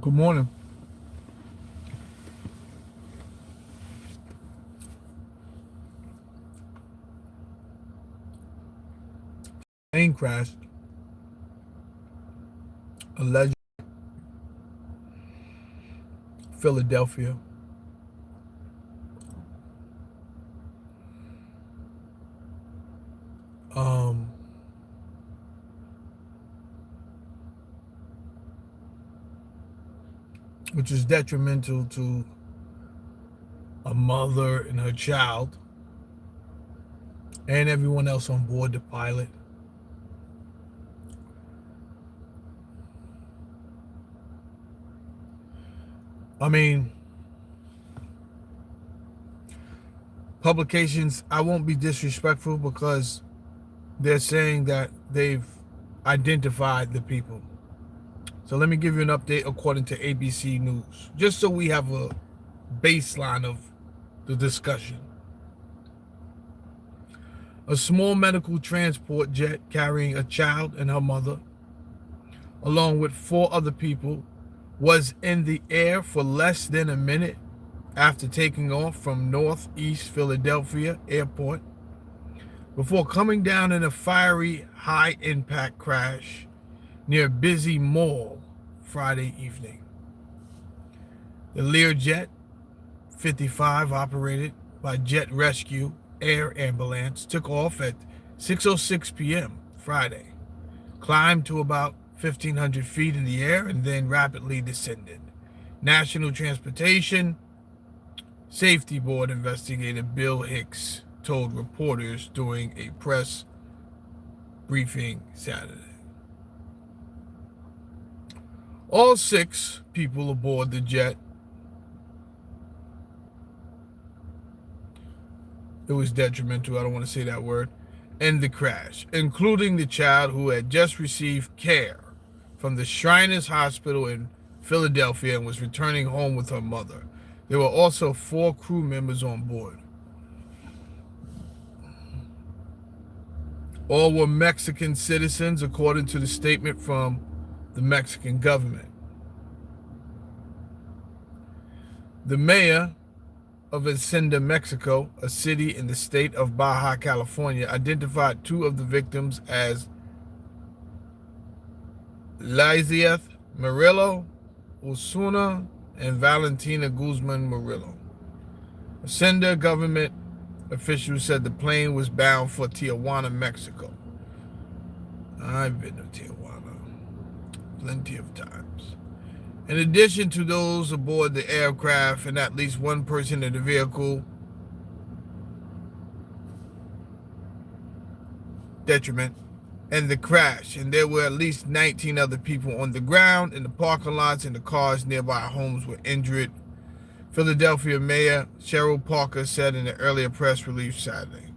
Good morning. Plane crash alleged Philadelphia. Um, which is detrimental to a mother and her child and everyone else on board the pilot. I mean, publications, I won't be disrespectful because they're saying that they've identified the people. So let me give you an update according to ABC News, just so we have a baseline of the discussion. A small medical transport jet carrying a child and her mother, along with four other people, was in the air for less than a minute after taking off from Northeast Philadelphia Airport before coming down in a fiery high-impact crash near busy mall Friday evening. The Learjet 55, operated by Jet Rescue Air Ambulance, took off at 6:06 p.m. Friday, climbed to about 1,500 feet in the air, and then rapidly descended. National Transportation Safety Board investigator Bill Hicks told reporters during a press briefing Saturday. All six people aboard the jet, it was detrimental, I don't want to say that word, in the crash, including the child who had just received care from the Shriners Hospital in Philadelphia and was returning home with her mother. There were also four crew members on board. All were Mexican citizens, according to the statement from the Mexican government. The mayor of Ensenada, Mexico, a city in the state of Baja California, identified two of the victims as Lizeth Murillo Osuna and Valentina Guzman Murillo. Ensenada government officials said the plane was bound for Tijuana, Mexico. I've been to Tijuana plenty of times. In addition to those aboard the aircraft and at least one person in the vehicle, detriment, and the crash, and there were at least 19 other people on the ground, in the parking lots, and the cars nearby homes were injured, Philadelphia Mayor Cheryl Parker said in an earlier press release Saturday.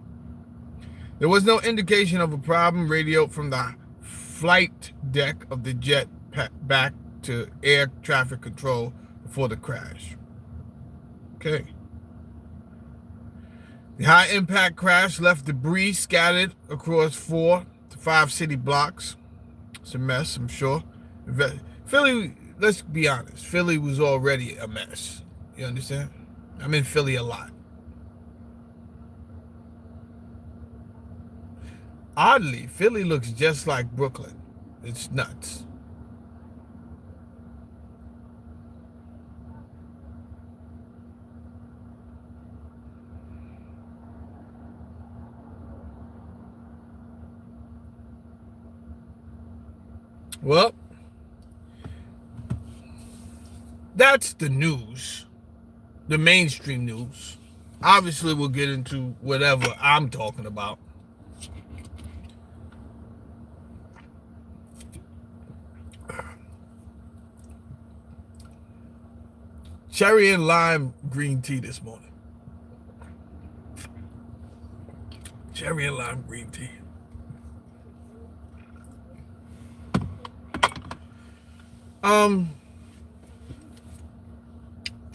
There was no indication of a problem radioed from the flight deck of the jet back to air traffic control before the crash. Okay. The high-impact crash left debris scattered across 4 to 5 city blocks. It's a mess, I'm sure. Philly, let's be honest, Philly was already a mess. You understand? I'm in Philly a lot. Oddly, Philly looks just like Brooklyn. It's nuts. Well, that's the news, the mainstream news. Obviously, we'll get into whatever I'm talking about. Cherry and lime green tea this morning. Cherry and lime green tea.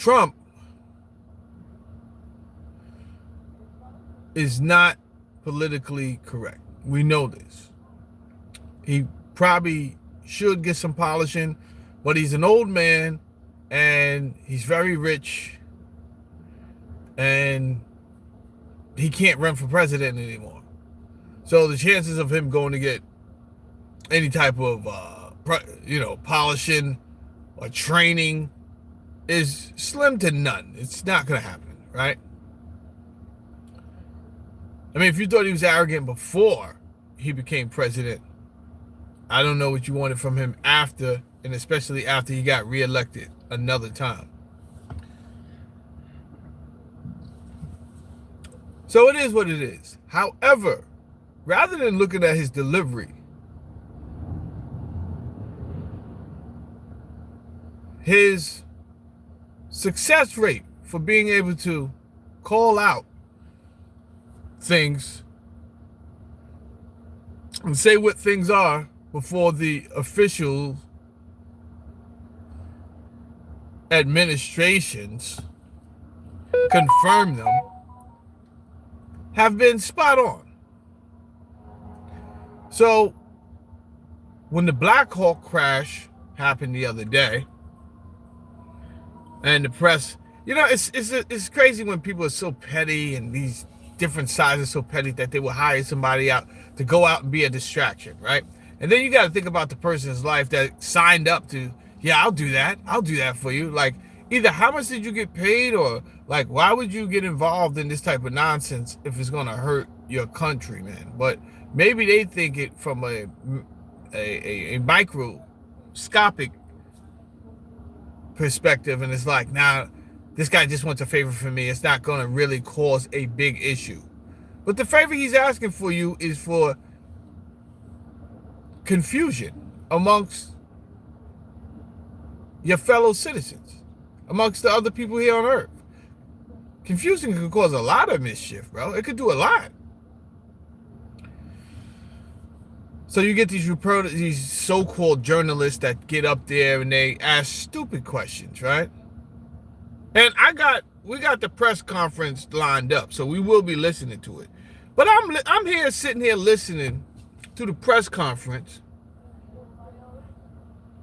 Trump is not politically correct. We know this. He probably should get some polishing, But he's an old man, and he's very rich, and he can't run for president anymore. So the chances of him going to get any type of, polishing or training is slim to none. It's not going to happen, right? I mean, if you thought he was arrogant before he became president, I don't know what you wanted from him after, and especially after he got reelected another time. So it is what it is. However, rather than looking at his delivery, his success rate for being able to call out things and say what things are before the official administrations confirm them, have been spot on. So when the Black Hawk crash happened the other day, and the press, it's crazy when people are so petty, and these different sides are so petty that they will hire somebody out to go out and be a distraction, right? And then you got to think about the person's life that signed up to, yeah, I'll do that for you. Like, either how much did you get paid, or like, why would you get involved in this type of nonsense if it's going to hurt your country, man? But maybe they think it from a microscopic perspective, and it's like, nah, this guy just wants a favor from me. It's not going to really cause a big issue. But the favor he's asking for you is for confusion amongst your fellow citizens, amongst the other people here on earth. Confusion could cause a lot of mischief, bro. It could do a lot. So you get these so-called journalists that get up there and they ask stupid questions, right? And we got the press conference lined up, so we will be listening to it. But I'm here sitting here listening to the press conference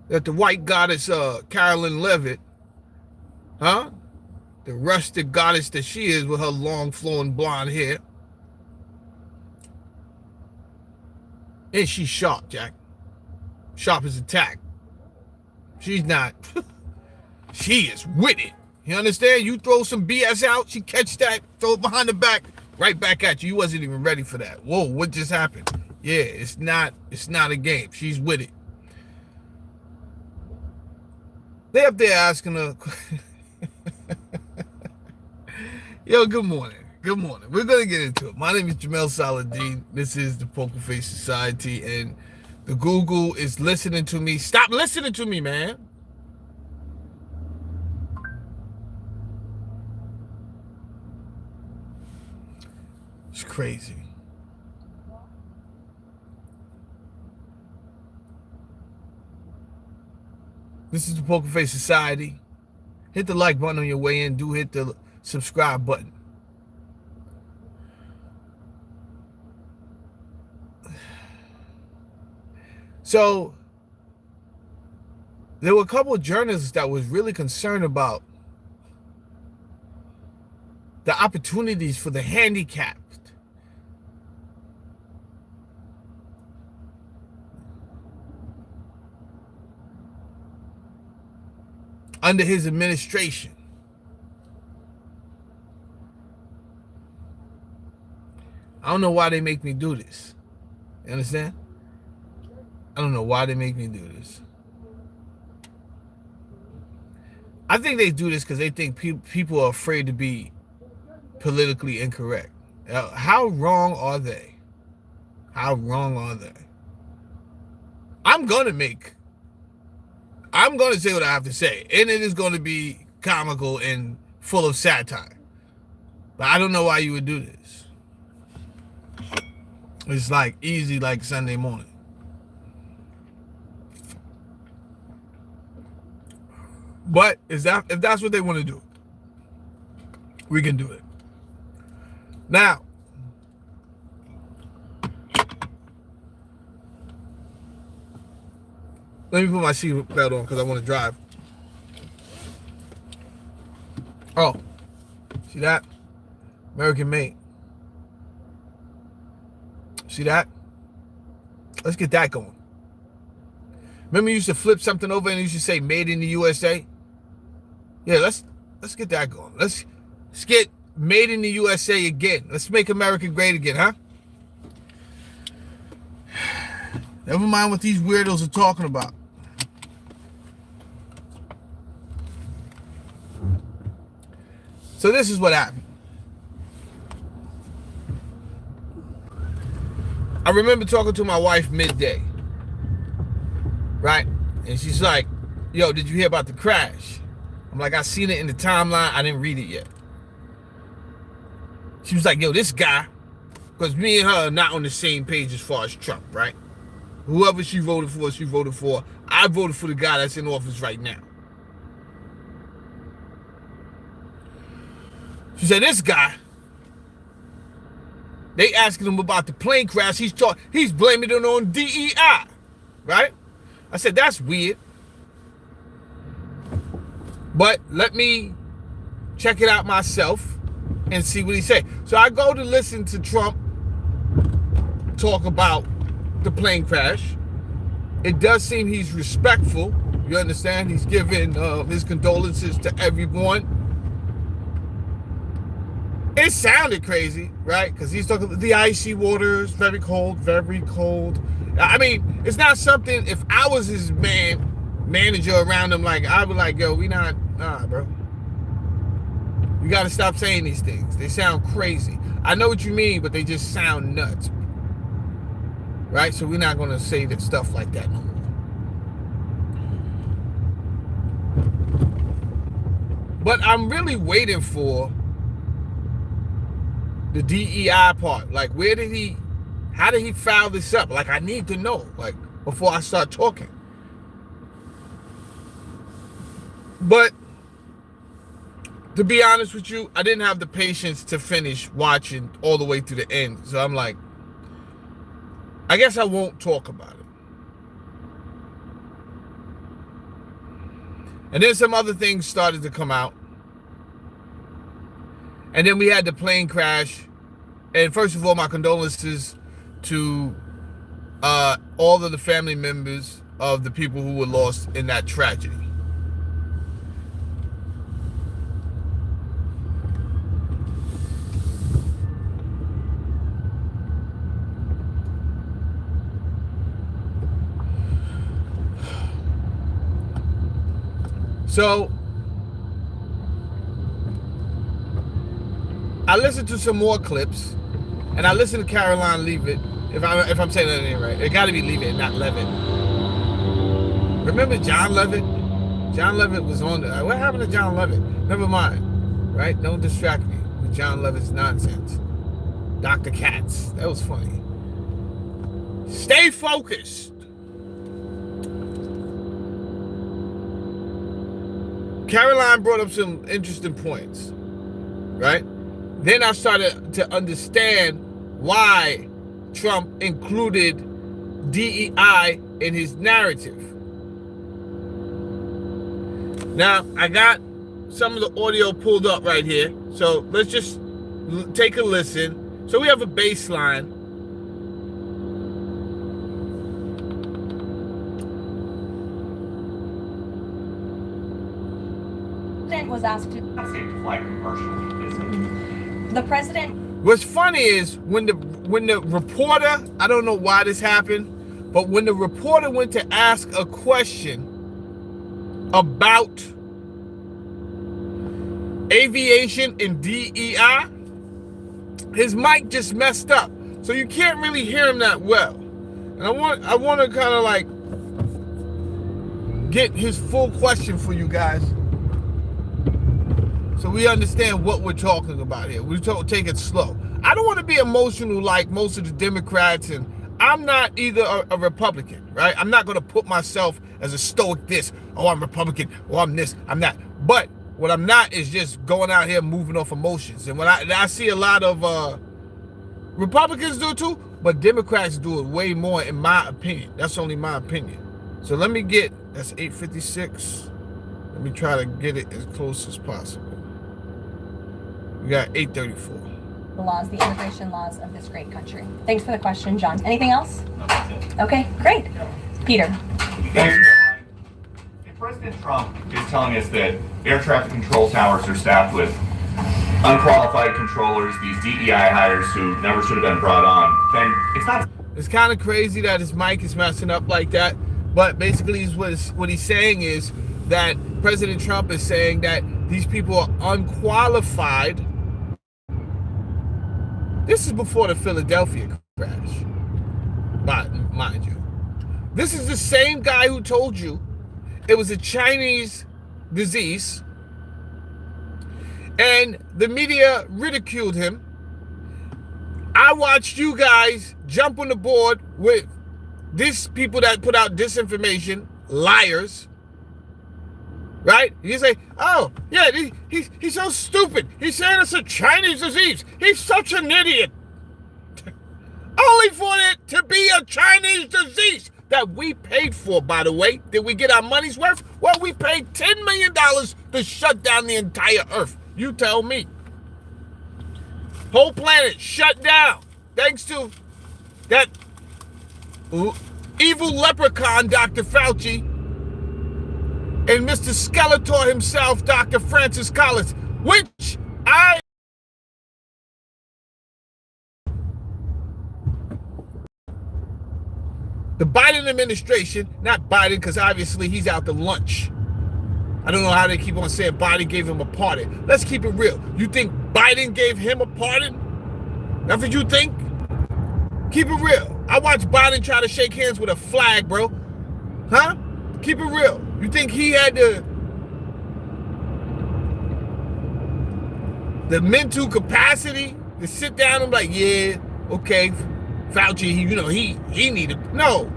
that the white goddess Carolyn Levitt, the rustic goddess that she is with her long flowing blonde hair. And she's sharp, Jack. Sharp as a tack. She's not. She is with it. You understand? You throw some BS out, she catch that, throw it behind the back, right back at you. You wasn't even ready for that. Whoa, what just happened? Yeah, it's not a game. She's with it. They up there asking her. Yo, good morning. Good morning. We're going to get into it. My name is Jamel Saladin. This is the Poker Face Society, and the Google is listening to me. Stop listening to me, man. It's crazy. This is the Poker Face Society. Hit the like button on your way in. Do hit the subscribe button. So there were a couple of journalists that was really concerned about the opportunities for the handicapped under his administration. I don't know why they make me do this. You understand? I don't know why they make me do this. I think they do this because they think people are afraid to be politically incorrect. How wrong are they? How wrong are they? I'm going to say what I have to say, and it is going to be comical and full of satire. But I don't know why you would do this. It's like easy like Sunday morning. But if that's what they want to do, we can do it. Now, Let me put my seatbelt on because I want to drive. Oh, see that? American made. See that? Let's get that going. Remember you used to flip something over and you used to say made in the USA? Yeah, let's get that going. Let's get made in the USA again. Let's make America great again, huh? Never mind what these weirdos are talking about. So this is what happened. I remember talking to my wife midday, right? And she's like, yo, did you hear about the crash? I'm like, I seen it in the timeline. I didn't read it yet. She was like, yo, this guy, because me and her are not on the same page as far as Trump, right? Whoever she voted for, she voted for. I voted for the guy that's in office right now. She said, this guy, they asking him about the plane crash. He's blaming it on DEI, right? I said, that's weird. But let me check it out myself and see what he said. So I go to listen to Trump talk about the plane crash. It does seem he's respectful. You understand? He's giving his condolences to everyone. It sounded crazy, right? Because he's talking about the icy waters, very cold, very cold. I mean, it's not something, if I was his manager around him, like, I would like, yo, nah, bro. You got to stop saying these things. They sound crazy. I know what you mean, but they just sound nuts. Right? So we're not going to say that stuff like that no more. But I'm really waiting for the DEI part. Like, how did he foul this up? Like, I need to know, like, before I start talking. But to be honest with you, I didn't have the patience to finish watching all the way to the end. So I'm like, I guess I won't talk about it. And then some other things started to come out. And then we had the plane crash. And first of all, my condolences to all of the family members of the people who were lost in that tragedy. So I listened to some more clips, and I listened to Caroline Leavitt. If I'm saying that name right, it got to be Leavitt, not Levitt. Remember John Levitt? John Levitt was on there. What happened to John Levitt? Never mind, right? Don't distract me with John Levitt's nonsense. Dr. Katz, that was funny. Stay focused. Caroline brought up some interesting points, right? Then I started to understand why Trump included DEI in his narrative. Now, I got some of the audio pulled up right here. So let's just take a listen. So we have a baseline. Was asked to fly commercially. The president. What's funny is when the reporter, I don't know why this happened, but when the reporter went to ask a question about aviation and DEI, his mic just messed up, so you can't really hear him that well. And I want to kind of like get his full question for you guys, so we understand what we're talking about here. Take it slow. I don't want to be emotional like most of the Democrats, and I'm not either a Republican, right? I'm not going to put myself as a stoic this. Oh, I'm Republican. Oh, I'm this. I'm that. But what I'm not is just going out here moving off emotions. And when I see a lot of Republicans do it too, but Democrats do it way more, in my opinion. That's only my opinion. So let me get, that's 8:56. Let me try to get it as close as possible. We got 8:34. The laws, the immigration laws of this great country. Thanks for the question, John. Anything else? No, that's it. Okay, great. Peter. If President Trump is telling us that air traffic control towers are staffed with unqualified controllers, these DEI hires who never should have been brought on, then it's not. It's kind of crazy that his mic is messing up like that, but basically what he's saying is that President Trump is saying that these people are unqualified. This is before the Philadelphia crash, mind you. This is the same guy who told you it was a Chinese disease, and the media ridiculed him. I watched you guys jump on the board with these people that put out disinformation, liars, right? You say, oh, yeah, he's so stupid. He's saying it's a Chinese disease. He's such an idiot. Only for it to be a Chinese disease that we paid for, by the way. Did we get our money's worth? Well, we paid $10 million to shut down the entire earth. You tell me. Whole planet shut down thanks to that evil leprechaun, Dr. Fauci, and Mr. Skeletor himself, Dr. Francis Collins, which the Biden administration, not Biden, because obviously he's out to lunch. I don't know how they keep on saying Biden gave him a pardon. Let's keep it real. You think Biden gave him a pardon? That's what you think? Keep it real. I watched Biden try to shake hands with a flag, bro. Huh? Keep it real. You think he had the mental capacity to sit down and be like, yeah, okay, Fauci, he needed. No.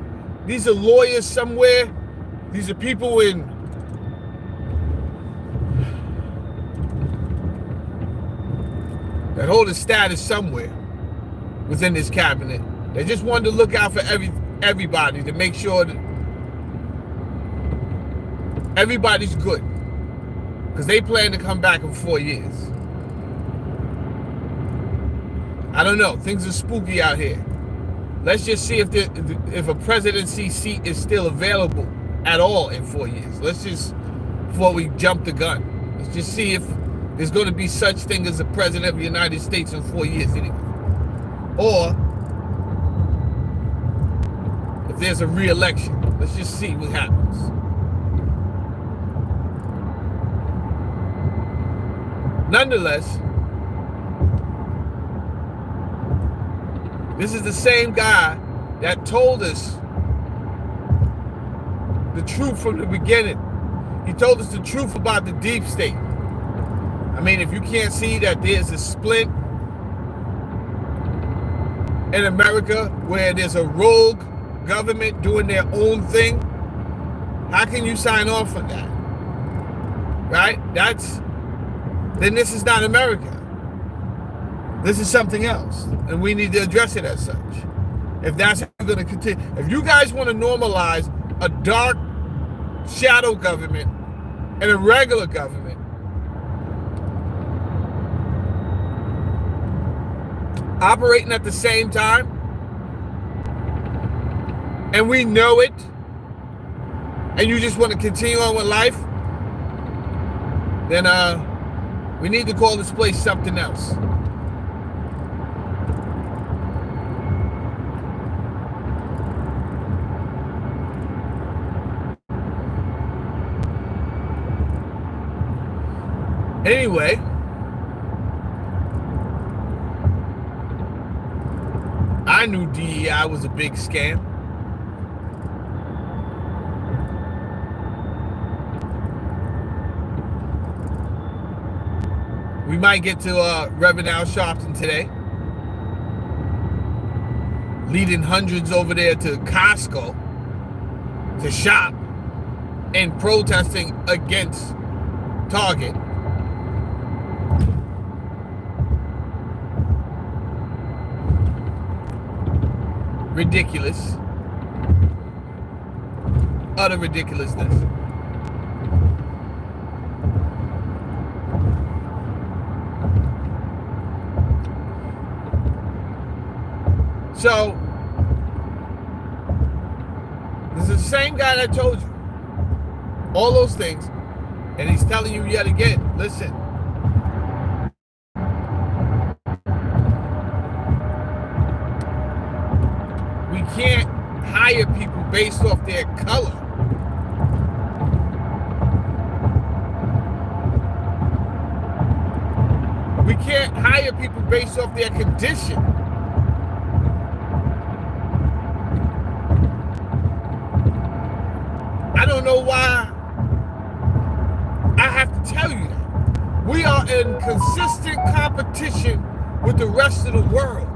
These are lawyers somewhere. These are people in that hold a status somewhere within this cabinet. They just wanted to look out for everybody to make sure that everybody's good, because they plan to come back in 4 years. I don't know. Things are spooky out here. Let's just see if a presidency seat is still available at all in 4 years. Let's just, before we jump the gun, let's just see if there's going to be such thing as a president of the United States in 4 years anyway. Or if there's a re-election. Let's just see what happens. Nonetheless, this is the same guy that told us the truth from the beginning. He told us the truth about the deep state. I mean, if you can't see that there's a split in America where there's a rogue government doing their own thing, how can you sign off on that? Right? Then this is not America. This is something else, and we need to address it as such. If that's going to continue, if you guys want to normalize a dark shadow government and a regular government, operating at the same time, and we know it, and you just want to continue on with life, then we need to call this place something else. Anyway, I knew DEI was a big scam. We might get to Reverend Al Sharpton today, leading hundreds over there to Costco to shop and protesting against Target. Ridiculous. utter ridiculousness. So, this is the same guy that told you all those things, and he's telling you yet again, listen, we can't hire people based off their color. We can't hire people based off their condition. I don't know why I have to tell you that. We are in consistent competition with the rest of the world.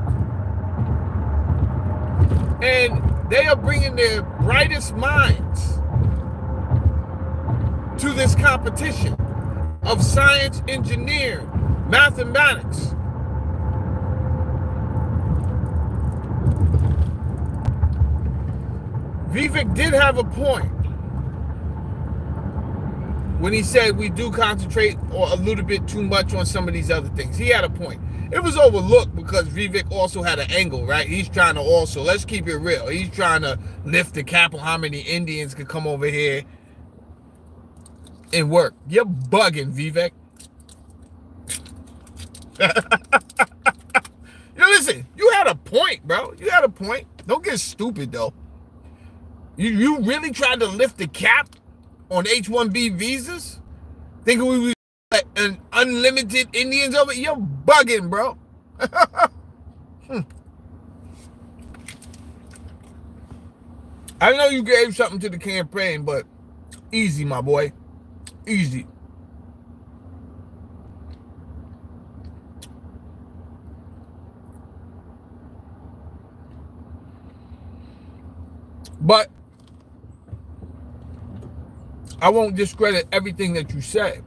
And they are bringing their brightest minds to this competition of science, engineering, mathematics. Vivek did have a point when he said we do concentrate or a little bit too much on some of these other things. He had a point. It was overlooked because Vivek also had an angle, right? He's trying to also, let's keep it real, he's trying to lift the cap on how many Indians could come over here and work. You're bugging, Vivek. Listen, you had a point, bro. You had a point. Don't get stupid, though. You really tried to lift the cap on H-1B visas? Thinking we was like an unlimited Indians over? You're bugging, bro. I know you gave something to the campaign, but easy, my boy. Easy. But I won't discredit everything that you say.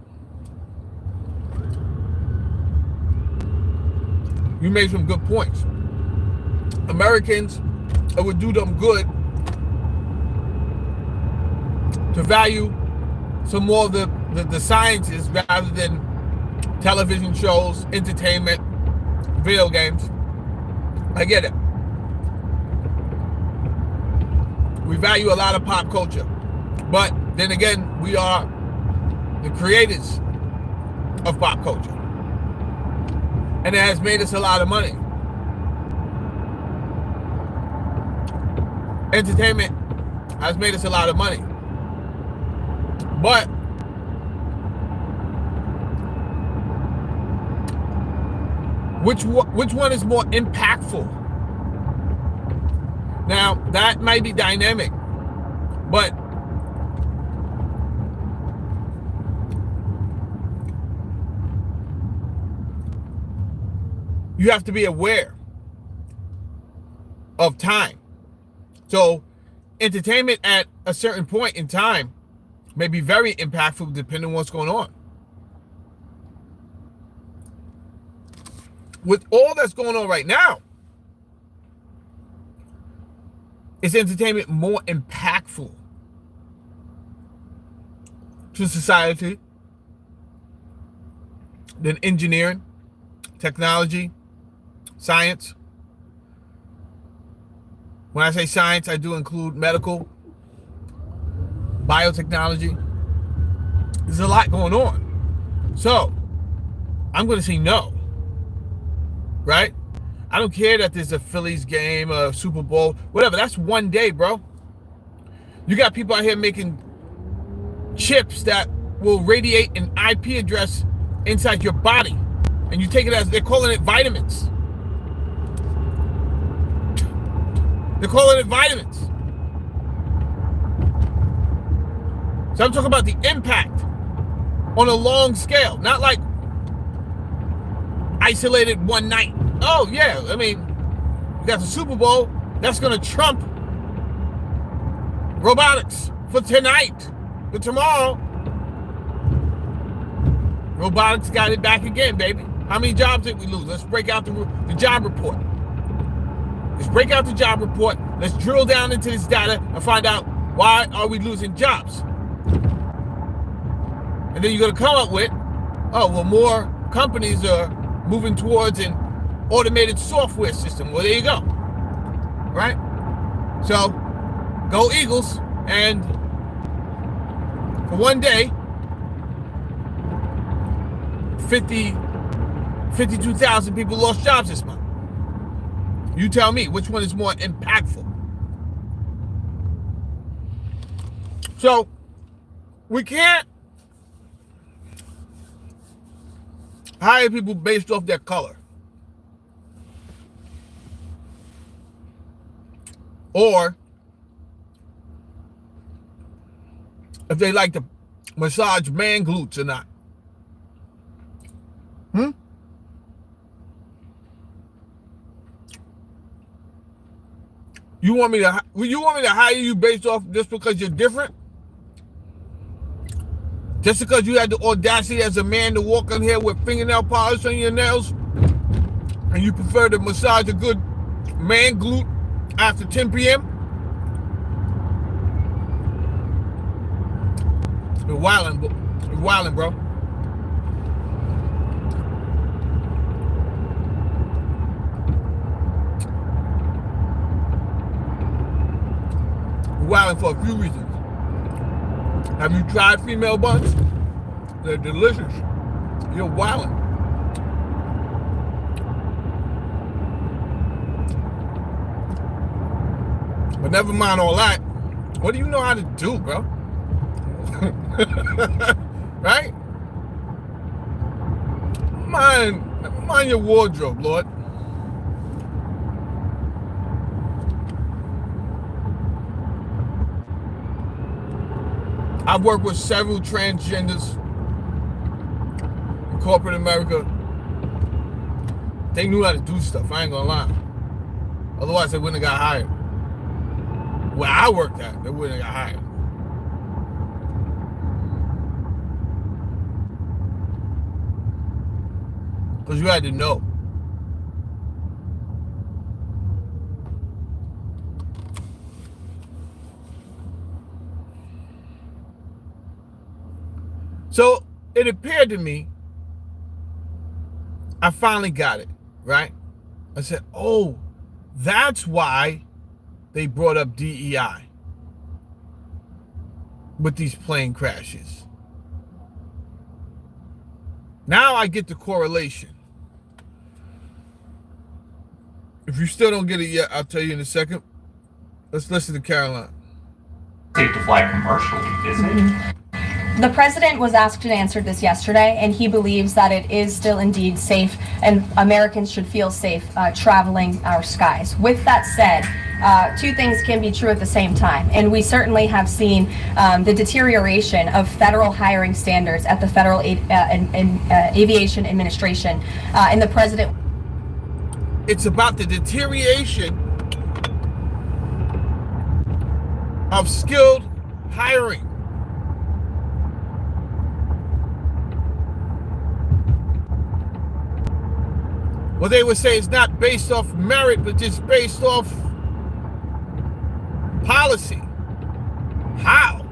You made some good points. Americans, it would do them good to value some more of the sciences rather than television shows, entertainment, video games. I get it. We value a lot of pop culture. But then again, we are the creators of pop culture. And it has made us a lot of money. Entertainment has made us a lot of money. But which one is more impactful? Now, that might be dynamic, but you have to be aware of time. So, entertainment at a certain point in time may be very impactful depending on what's going on. With all that's going on right now, is entertainment more impactful to society than engineering, technology, science? When I say science, I do include medical, biotechnology. There's a lot going on. So, I'm going to say no. Right? I don't care that there's a Phillies game, a Super Bowl, whatever. That's one day, bro. You got people out here making chips that will radiate an IP address inside your body. And you take it as, they're calling it vitamins. They're calling it vitamins. So I'm talking about the impact on a long scale, not like isolated one night. Oh, yeah, I mean, you got the Super Bowl. That's going to trump robotics for tonight. For tomorrow, robotics got it back again, baby. How many jobs did we lose? Let's break out the job report. Let's break out the job report. Let's drill down into this data and find out Why are we losing jobs? And then you're going to come up with, oh, well, more companies are moving towards an automated software system. Well, there you go. Right? So, go Eagles. And for one day, 52,000 people lost jobs this month. You tell me which one is more impactful. So, we can't hire people based off their color. Or if they like to massage man glutes or not. You want me to hire you based off just because you're different? Just because you had the audacity as a man to walk in here with fingernail polish on your nails, and you prefer to massage a good man glute after 10 p.m.? You're wildin', bro. You're wildin' for a few reasons. Have you tried female buns? They're delicious. You're wildin'. But never mind all that. What do you know how to do, bro? Right? Mind your wardrobe, Lord. I've worked with several transgenders in corporate America. They knew how to do stuff, I ain't gonna lie. Otherwise, they wouldn't have got hired. Where I worked at, they wouldn't have got hired. Because you had to know. So it appeared to me, I finally got it, right? I said, oh, that's why they brought up DEI with these plane crashes. Now I get the correlation. If you still don't get it yet, I'll tell you in a second. Let's listen to Caroline. Safe to fly commercially, is it? The president was asked and answered this yesterday, and he believes that it is still indeed safe, and Americans should feel safe traveling our skies. With that said, two things can be true at the same time, and we certainly have seen the deterioration of federal hiring standards at the Federal Aviation Administration, and the president. It's about the deterioration of skilled hiring. Well, they would say it's not based off merit, but just based off policy. How?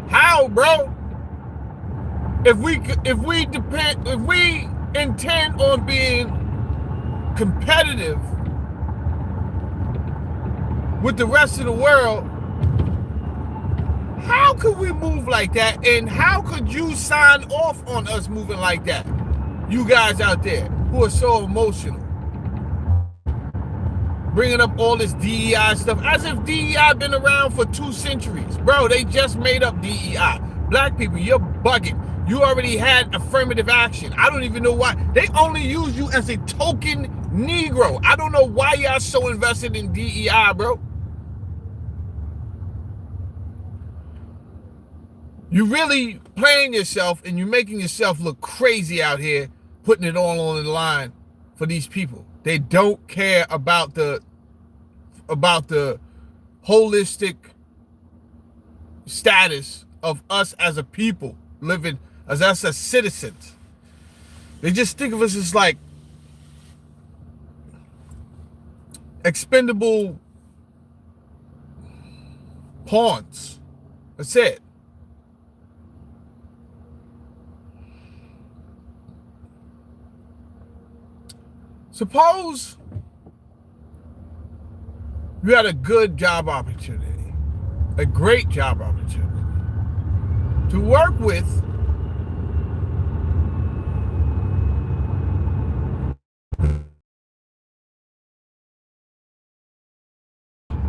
How, bro? If we intend on being competitive with the rest of the world, how could we move like that? And how could you sign off on us moving like that? You guys out there who are so emotional, bringing up all this DEI stuff as if DEI been around for 2 centuries. Bro, they just made up DEI. Black people, you're bugging. You already had affirmative action. I don't even know why. They only use you as a token Negro. I don't know why y'all so invested in DEI, bro. You really playing yourself and you're making yourself look crazy out here, putting it all on the line for these people. They don't care about the holistic status of us as a people living, as us as citizens. They just think of us as like expendable pawns. That's it. Suppose you had a good job opportunity, a great job opportunity to work with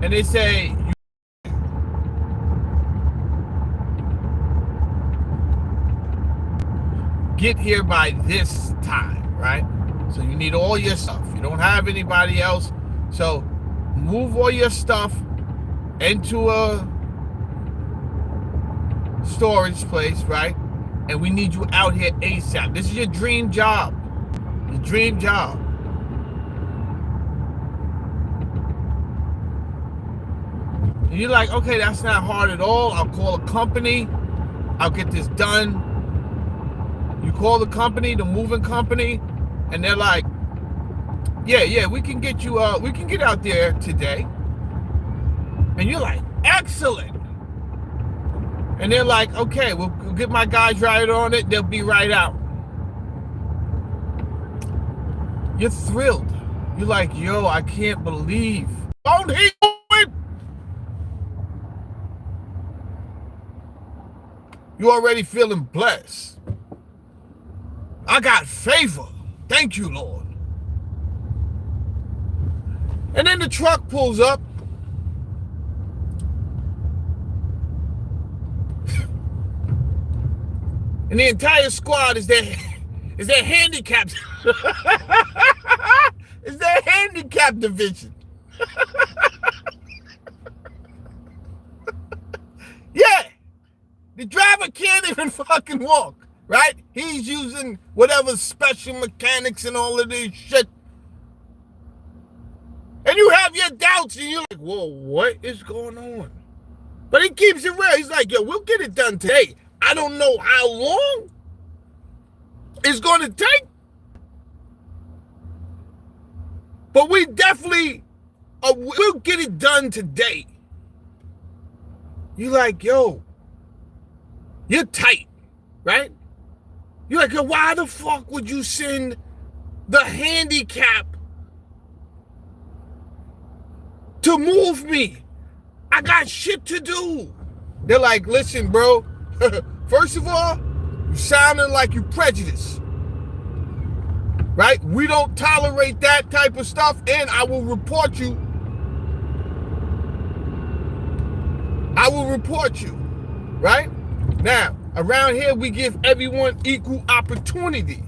and they say get here by this time, right? So you need all your stuff. You don't have anybody else. So move all your stuff into a storage place, right? And we need you out here ASAP. This is your dream job. Your dream job. And you're like, okay, that's not hard at all. I'll call a company. I'll get this done. You call the company, the moving company, and they're like, yeah, we can get you, we can get out there today. And you're like, excellent. And they're like, okay, we'll get my guys right on it. They'll be right out. You're thrilled. You're like, yo, I can't believe. Don't he do it? You already feeling blessed. I got favor. Thank you, Lord. And then the truck pulls up. And the entire squad is their handicapped. It's their handicap division. Yeah. The driver can't even fucking walk, right? He's using whatever special mechanics and all of this shit. And you have your doubts and you're like, whoa, what is going on? But he keeps it real. He's like, yo, we'll get it done today. I don't know how long it's going to take. But we definitely, we'll get it done today. You're like, yo, you're tight, right? You're like, yo, why the fuck would you send the handicap to move me? I got shit to do. They're like, listen, bro, first of all, you sounding like you prejudiced, right? We don't tolerate that type of stuff, and I will report you. I will report you, right? Now, around here, we give everyone equal opportunity.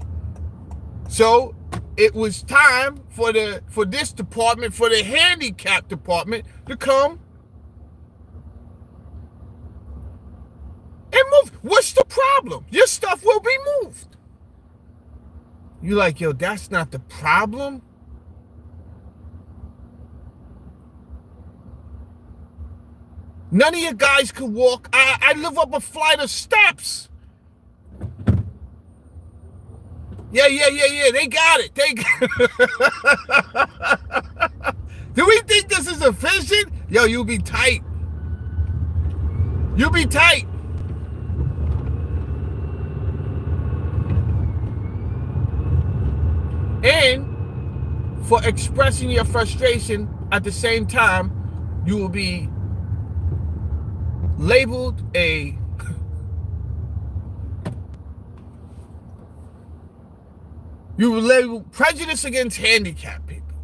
So it was time for this department, for the handicap department, to come and move. What's the problem? Your stuff will be moved. You're like, yo, that's not the problem. None of your guys could walk. I live up a flight of steps. Yeah. They got it. Do we think this is efficient? Yo, you'll be tight. You'll be tight. And for expressing your frustration at the same time, you will be labeled you will label prejudice against handicapped people.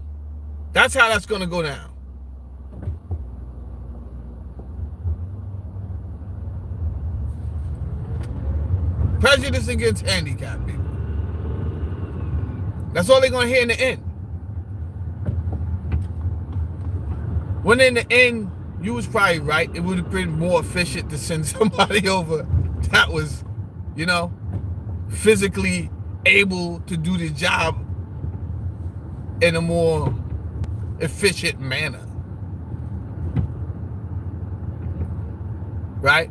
That's how that's going to go down. Prejudice against handicapped people. That's all they're going to hear in the end. When in the end, you was probably right. It would have been more efficient to send somebody over that was, physically able to do the job in a more efficient manner. Right?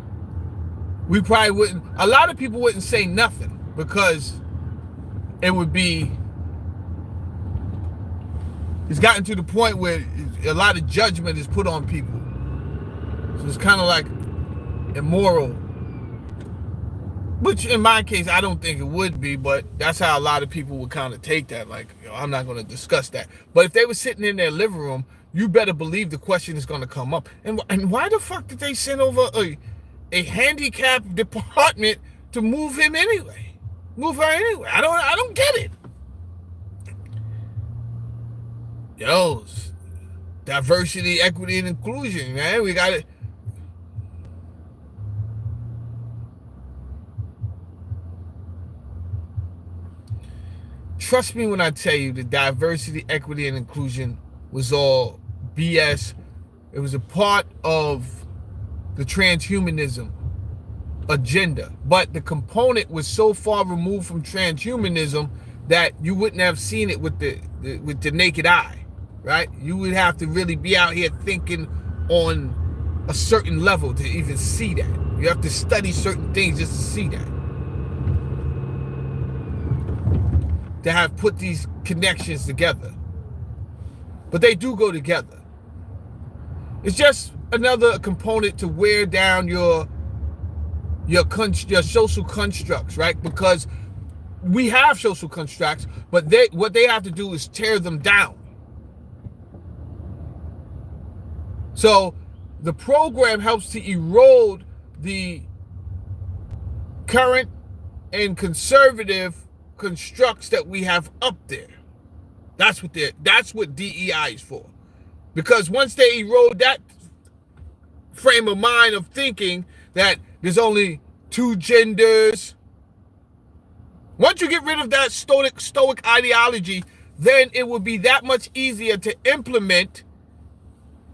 We probably wouldn't, a lot of people wouldn't say nothing because it would be, it's gotten to the point where a lot of judgment is put on people. So it's kind of like immoral. Which in my case, I don't think it would be, but that's how a lot of people would kind of take that. Like, I'm not going to discuss that. But if they were sitting in their living room, you better believe the question is going to come up. And why the fuck did they send over a handicapped department to move him anyway? Move her anyway? I don't get it. Yo, diversity, equity, and inclusion, man. We got it. Trust me when I tell you the diversity, equity, and inclusion was all BS. It was a part of the transhumanism agenda. But the component was so far removed from transhumanism that you wouldn't have seen it with the naked eye, right? You would have to really be out here thinking on a certain level to even see that. You have to study certain things just to see that. To have put these connections together. But they do go together. It's just another component to wear down your social constructs, right? Because we have social constructs, but what they have to do is tear them down. So the program helps to erode the current and conservative constructs that we have up there. That's what DEI is for. Because once they erode that frame of mind of thinking that there's only two genders, once you get rid of that stoic ideology, then it will be that much easier to implement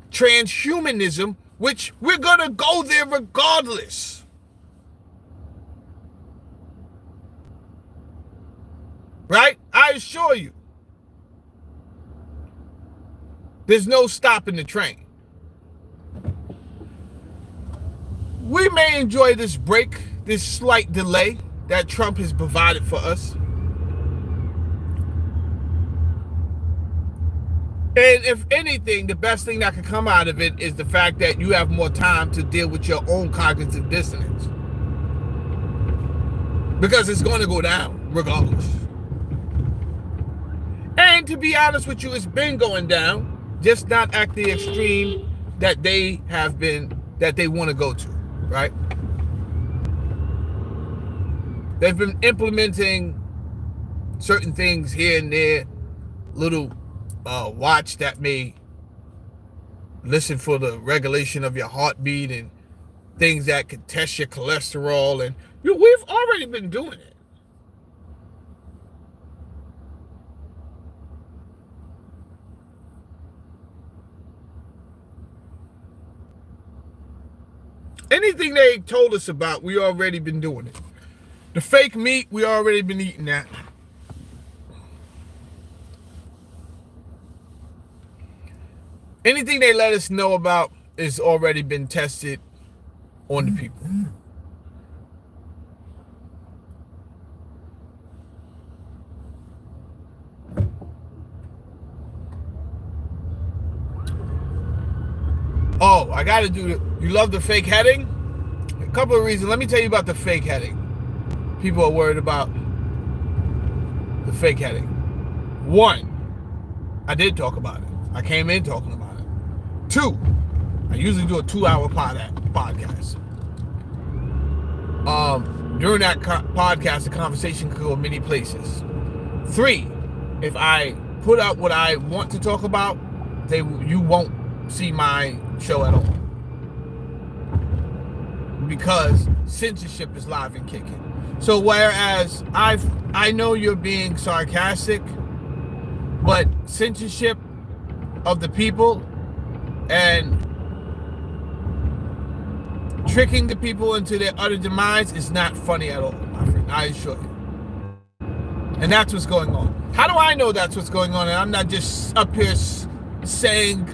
transhumanism, which we're gonna go there regardless. Right? I assure you. There's no stopping the train. We may enjoy this break, this slight delay that Trump has provided for us. And if anything, the best thing that can come out of it is the fact that you have more time to deal with your own cognitive dissonance. Because it's going to go down regardless. And to be honest with you, it's been going down, just not at the extreme that they want to go to, right? They've been implementing certain things here and there, little watch that may listen for the regulation of your heartbeat and things that could test your cholesterol, and we've already been doing it. Anything they told us about, we already been doing it. The fake meat, we already been eating that. Anything they let us know about is already been tested on the people. Oh, I gotta do it. You love the fake heading? A couple of reasons. Let me tell you about the fake heading. People are worried about the fake heading. One, I did talk about it. I came in talking about it. Two, I usually do a 2-hour podcast. During that podcast, the conversation could go many places. Three, if I put out what I want to talk about, you won't see my show at all. Because censorship is live and kicking. So whereas I know you're being sarcastic, but censorship of the people and tricking the people into their utter demise is not funny at all, my friend. I assure you. And that's what's going on. How do I know that's what's going on? And I'm not just up here saying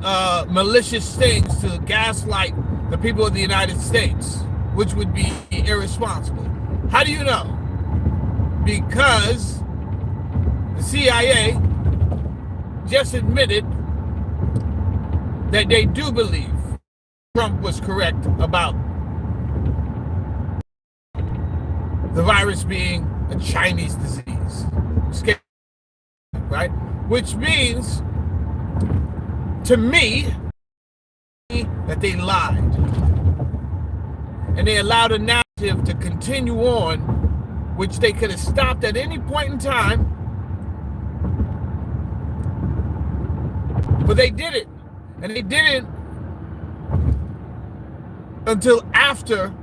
malicious things to gaslight the people of the United States, which would be irresponsible. How do you know? Because the CIA just admitted that they do believe Trump was correct about the virus being a Chinese disease. Right? Which means, to me, that they lied. And they allowed a narrative to continue on, which they could have stopped at any point in time. But they didn't. And they didn't until after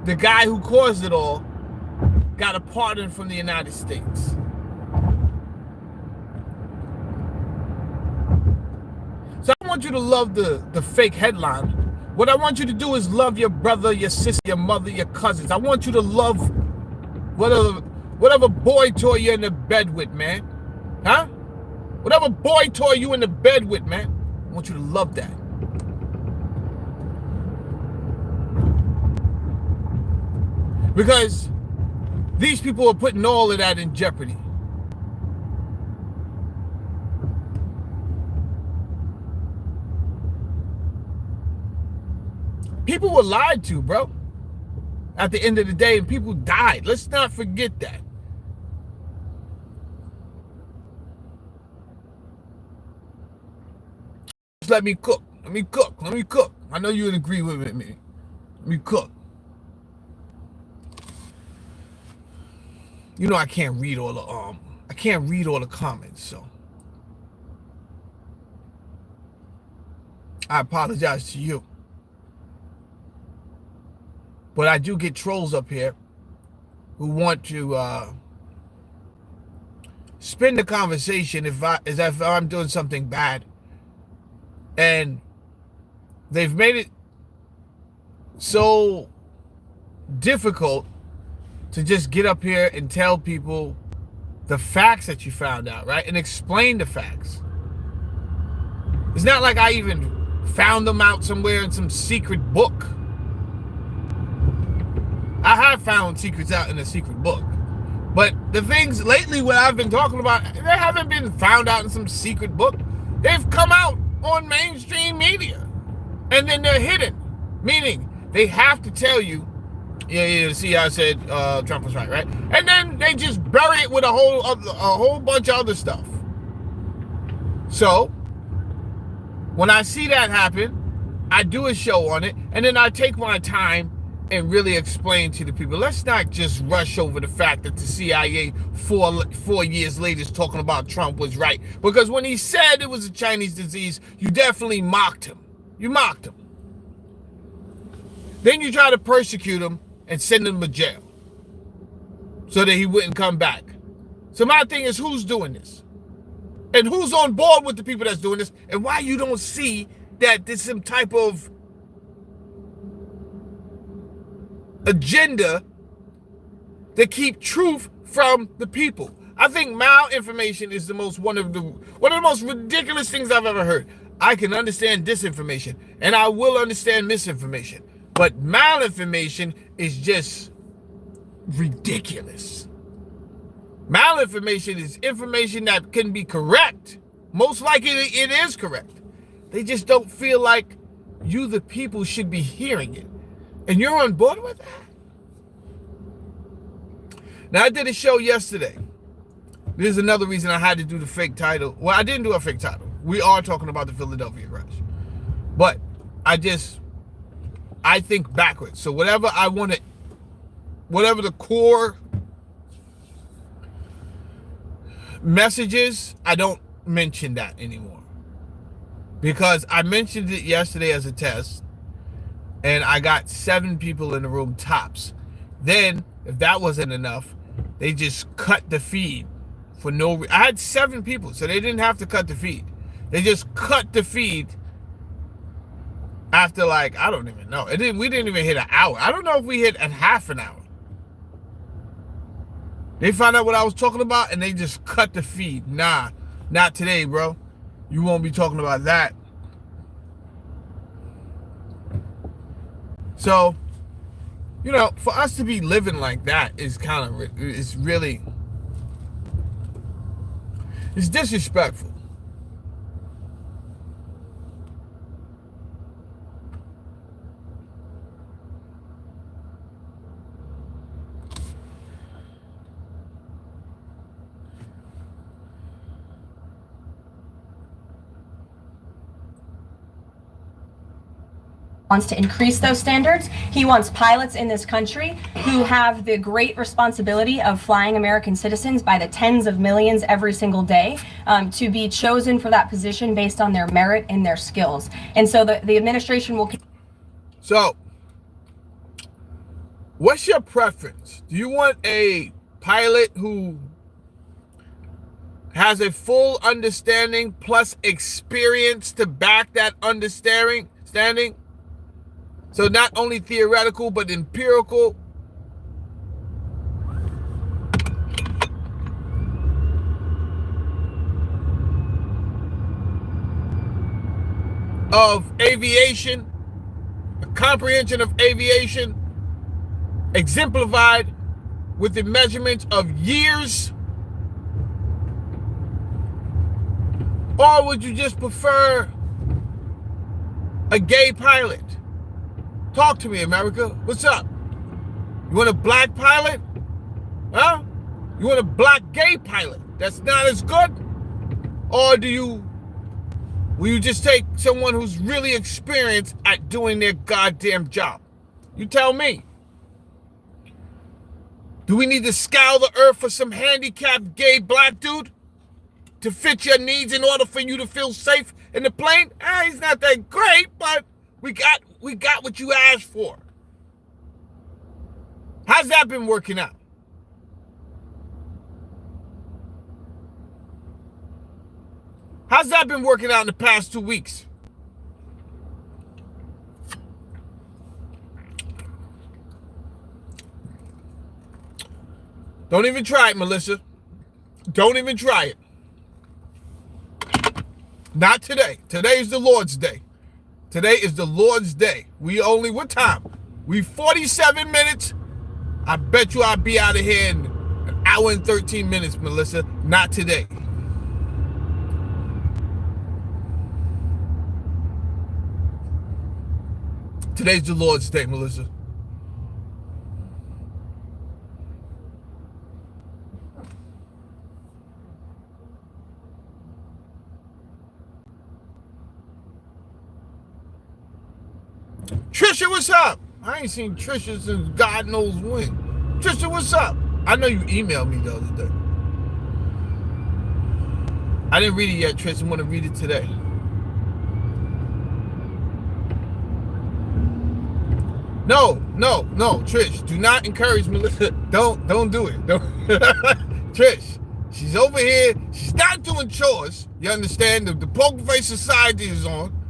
the guy who caused it all got a pardon from the United States. So I want you to love the fake headline. What I want you to do is love your brother, your sister, your mother, your cousins. I want you to love whatever boy toy you're in the bed with, man. Huh? Whatever boy toy you in the bed with, man. I want you to love that. Because these people are putting all of that in jeopardy. People were lied to, bro. At the end of the day, and people died. Let's not forget that. Just let me cook. Let me cook. Let me cook. I know you would agree with me. Let me cook. You know I can't read all the comments, so I apologize to you. But I do get trolls up here who want to spin the conversation as if I'm doing something bad. And they've made it so difficult to just get up here and tell people the facts that you found out, right? And explain the facts. It's not like I even found them out somewhere in some secret book. I have found secrets out in a secret book. But the things lately what I've been talking about, they haven't been found out in some secret book. They've come out on mainstream media. And then they're hidden. Meaning, they have to tell you, yeah, see how I said Trump was right? And then they just bury it with a whole bunch of other stuff. So, when I see that happen, I do a show on it, and then I take my time and really explain to the people. Let's not just rush over the fact that the CIA 4 years later is talking about Trump was right. Because when he said it was a Chinese disease, you definitely mocked him. You mocked him. Then you try to persecute him and send him to jail so that he wouldn't come back. So my thing is, who's doing this? And who's on board with the people that's doing this? And why you don't see that there's some type of agenda to keep truth from the people? I think malinformation is one of the most ridiculous things I've ever heard. I can understand disinformation and I will understand misinformation, but malinformation is just ridiculous. Malinformation is information that can be correct. Most likely it is correct. They just don't feel like you, the people, should be hearing it. And you're on board with that? Now, I did a show yesterday. This is another reason I had to do the fake title. Well, I didn't do a fake title. We are talking about the Philadelphia crash. But I think backwards. So whatever the core messages, I don't mention that anymore. Because I mentioned it yesterday as a test, and I got 7 people in the room tops. Then, if that wasn't enough, they just cut the feed for no reason. I had 7 people, so they didn't have to cut the feed. They just cut the feed after, like, I don't even know. We didn't even hit an hour. I don't know if we hit a half an hour. They found out what I was talking about, and they just cut the feed. Nah, not today, bro. You won't be talking about that. So, you know, for us to be living like that is it's disrespectful. wants to increase those standards. He wants pilots in this country who have the great responsibility of flying American citizens by the tens of millions every single day to be chosen for that position based on their merit and their skills. And so the administration will... So, what's your preference? Do you want a pilot who has a full understanding plus experience to back that understanding? So not only theoretical, but empirical. Of aviation, a comprehension of aviation, exemplified with the measurement of years? Or would you just prefer a gay pilot? Talk to me, America. What's up? You want a black pilot? Huh? You want a black gay pilot that's not as good? Or will you just take someone who's really experienced at doing their goddamn job? You tell me. Do we need to scour the earth for some handicapped gay black dude to fit your needs in order for you to feel safe in the plane? He's not that great, but we got what you asked for. How's that been working out? How's that been working out in the past 2 weeks? Don't even try it, Melissa. Don't even try it. Not today. Today is the Lord's Day. Today is the Lord's Day. What time? We 47 minutes. I bet you I'll be out of here in an hour and 13 minutes, Melissa. Not today. Today's the Lord's Day, Melissa. Trisha, what's up? I ain't seen Trisha since God knows when. Trisha, what's up? I know you emailed me the other day. I didn't read it yet, Trisha. I want to read it today. No, Trish. Do not encourage Melissa. Don't do it. Don't. Trish, she's over here. She's not doing chores. You understand? The Poker Face Society is on.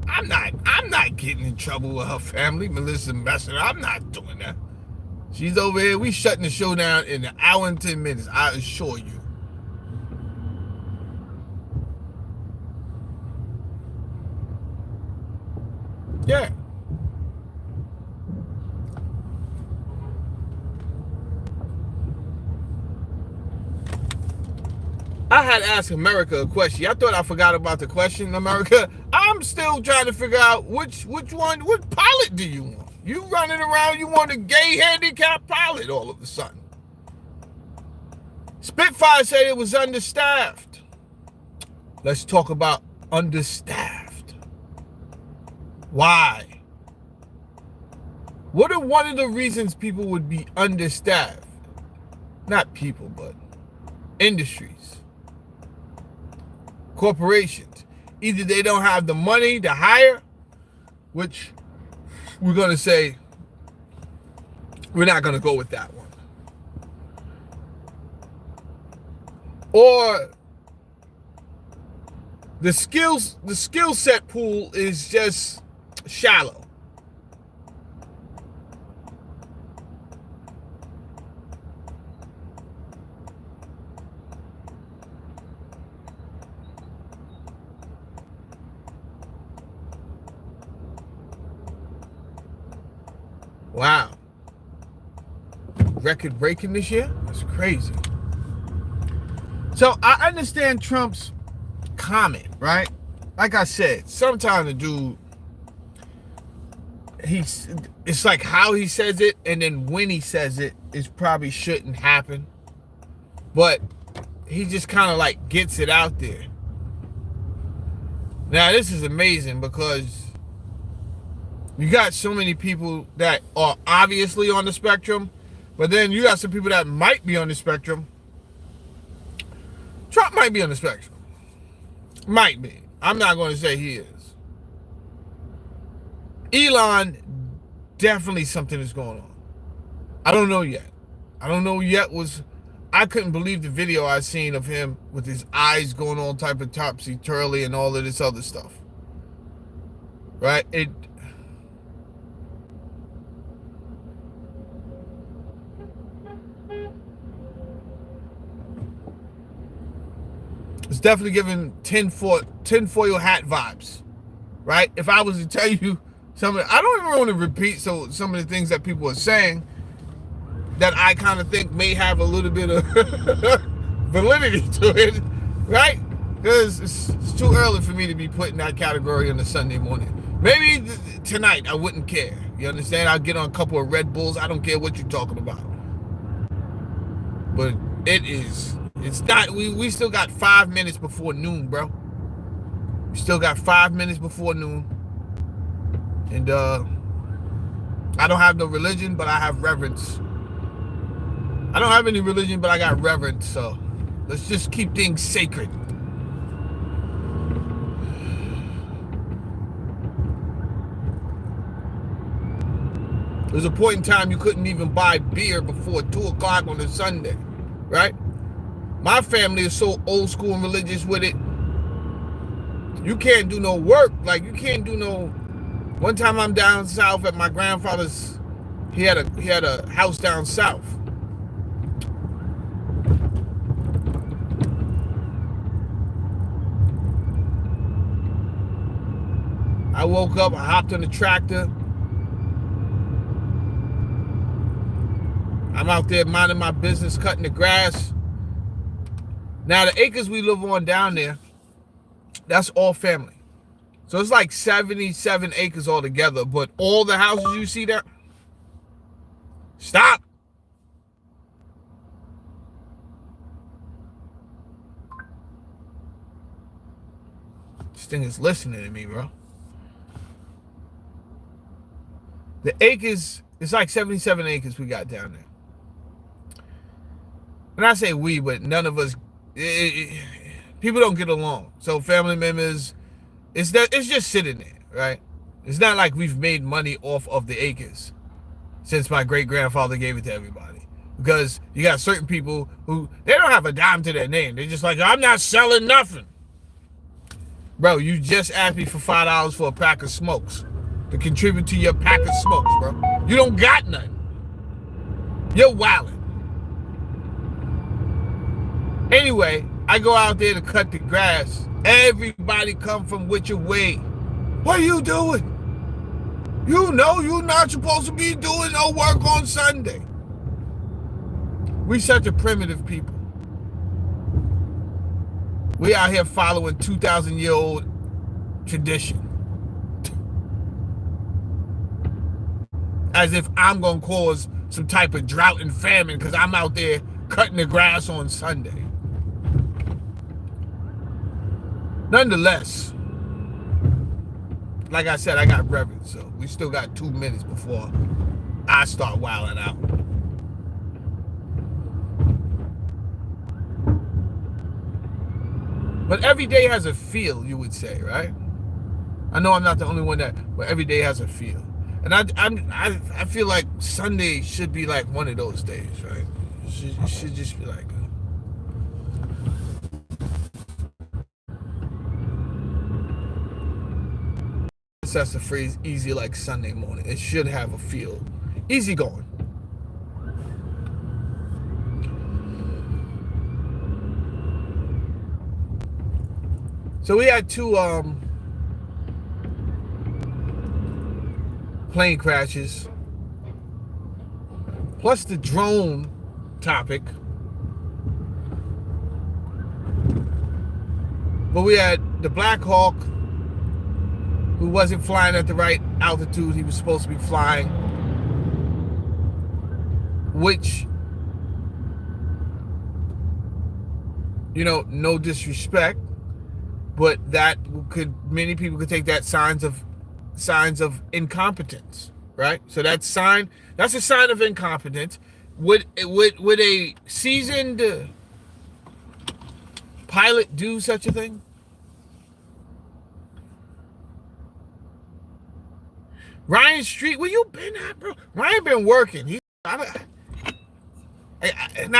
I'm not getting in trouble with her family, Melissa Messer. I'm not doing that. She's over here. We shutting the show down in an hour and 10 minutes, I assure you. Yeah. I had to ask America a question. I thought I forgot about the question, America. I'm still trying to figure out which pilot do you want? You running around, you want a gay handicapped pilot all of a sudden. Spitfire said it was understaffed. Let's talk about understaffed. Why? What are one of the reasons people would be understaffed? Not people, but industries. Corporations. Either they don't have the money to hire, which we're going to say we're not going to go with that one. Or the skill set pool is just shallow. Wow. Record breaking this year? That's crazy. So I understand Trump's comment, right? Like I said, sometimes the dude, it's like how he says it and then when he says it is probably shouldn't happen. But he just kind of like gets it out there. Now this is amazing because You got so many people that are obviously on the spectrum, but then you got some people that might be on the spectrum. Trump might be on the spectrum. Might be. I'm not going to say he is. Elon, definitely something is going on. I don't know yet. I couldn't believe the video I seen of him with his eyes going all type of topsy-turvy and all of this other stuff. Right? It's definitely giving tinfoil hat vibes, right? If I was to tell you I don't even want to repeat some of the things that people are saying that I kind of think may have a little bit of validity to it, right? Because it's too early for me to be put in that category on a Sunday morning. Maybe tonight I wouldn't care. You understand? I'll get on a couple of Red Bulls. I don't care what you're talking about. But it's not, we still got 5 minutes before noon, bro. We still got 5 minutes before noon. And I don't have no religion, but I have reverence. I don't have any religion, but I got reverence. So let's just keep things sacred. There's a point in time you couldn't even buy beer before 2 o'clock on a Sunday, right? My family is so old school and religious with it. You can't do no work. Like, you can't do no... One time I'm down south at my grandfather's, he had a house down south. I woke up, I hopped on the tractor. I'm out there minding my business, cutting the grass. Now, the acres we live on down there, that's all family. So it's like 77 acres altogether, but all the houses you see there, stop. This thing is listening to me, bro. The acres, it's like 77 acres we got down there. And I say we, but none of us, people don't get along. So family members, it's just sitting there, right? It's not like we've made money off of the acres since my great-grandfather gave it to everybody. Because you got certain people who, they don't have a dime to their name. They're just like, I'm not selling nothing. Bro, you just asked me for $5 for a pack of smokes to contribute to your pack of smokes, bro. You don't got nothing. You're wildin'. Anyway, I go out there to cut the grass. Everybody come from which way. What are you doing? You know you're not supposed to be doing no work on Sunday. We such a primitive people. We out here following 2,000-year-old tradition. As if I'm going to cause some type of drought and famine because I'm out there cutting the grass on Sunday. Nonetheless, like I said, I got reverence, so we still got 2 minutes before I start wilding out. But every day has a feel, you would say, right? I know I'm not the only one but every day has a feel. And I feel like Sunday should be like one of those days, right? It should just be like that's the phrase, easy like Sunday morning. It should have a feel. Easy going. So we had 2 plane crashes, plus the drone topic. But we had the Black Hawk, who wasn't flying at the right altitude he was supposed to be flying, which, you know, no disrespect, but that many people could take that signs of signs of incompetence, right? So that's a sign of incompetence. Would a seasoned pilot do such a thing? Ryan Street, where you been at, bro? Ryan been working. Not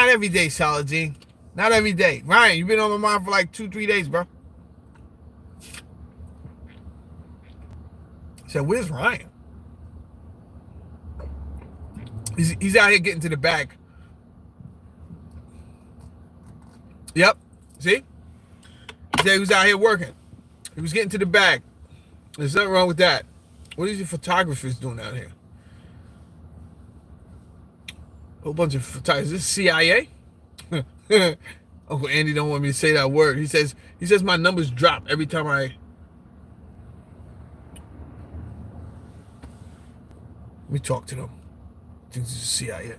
every day, Saladin. Not every day. Ryan, you been on my mind for like 2-3 days, bro. I said, where's Ryan? He's out here getting to the bag. Yep. See? He said he was out here working. He was getting to the bag. There's nothing wrong with that. What is your photographers doing out here? A whole bunch of photographers. Is this CIA? Uncle Andy don't want me to say that word. He says my numbers drop every time I... Let me talk to them. I think this is CIA.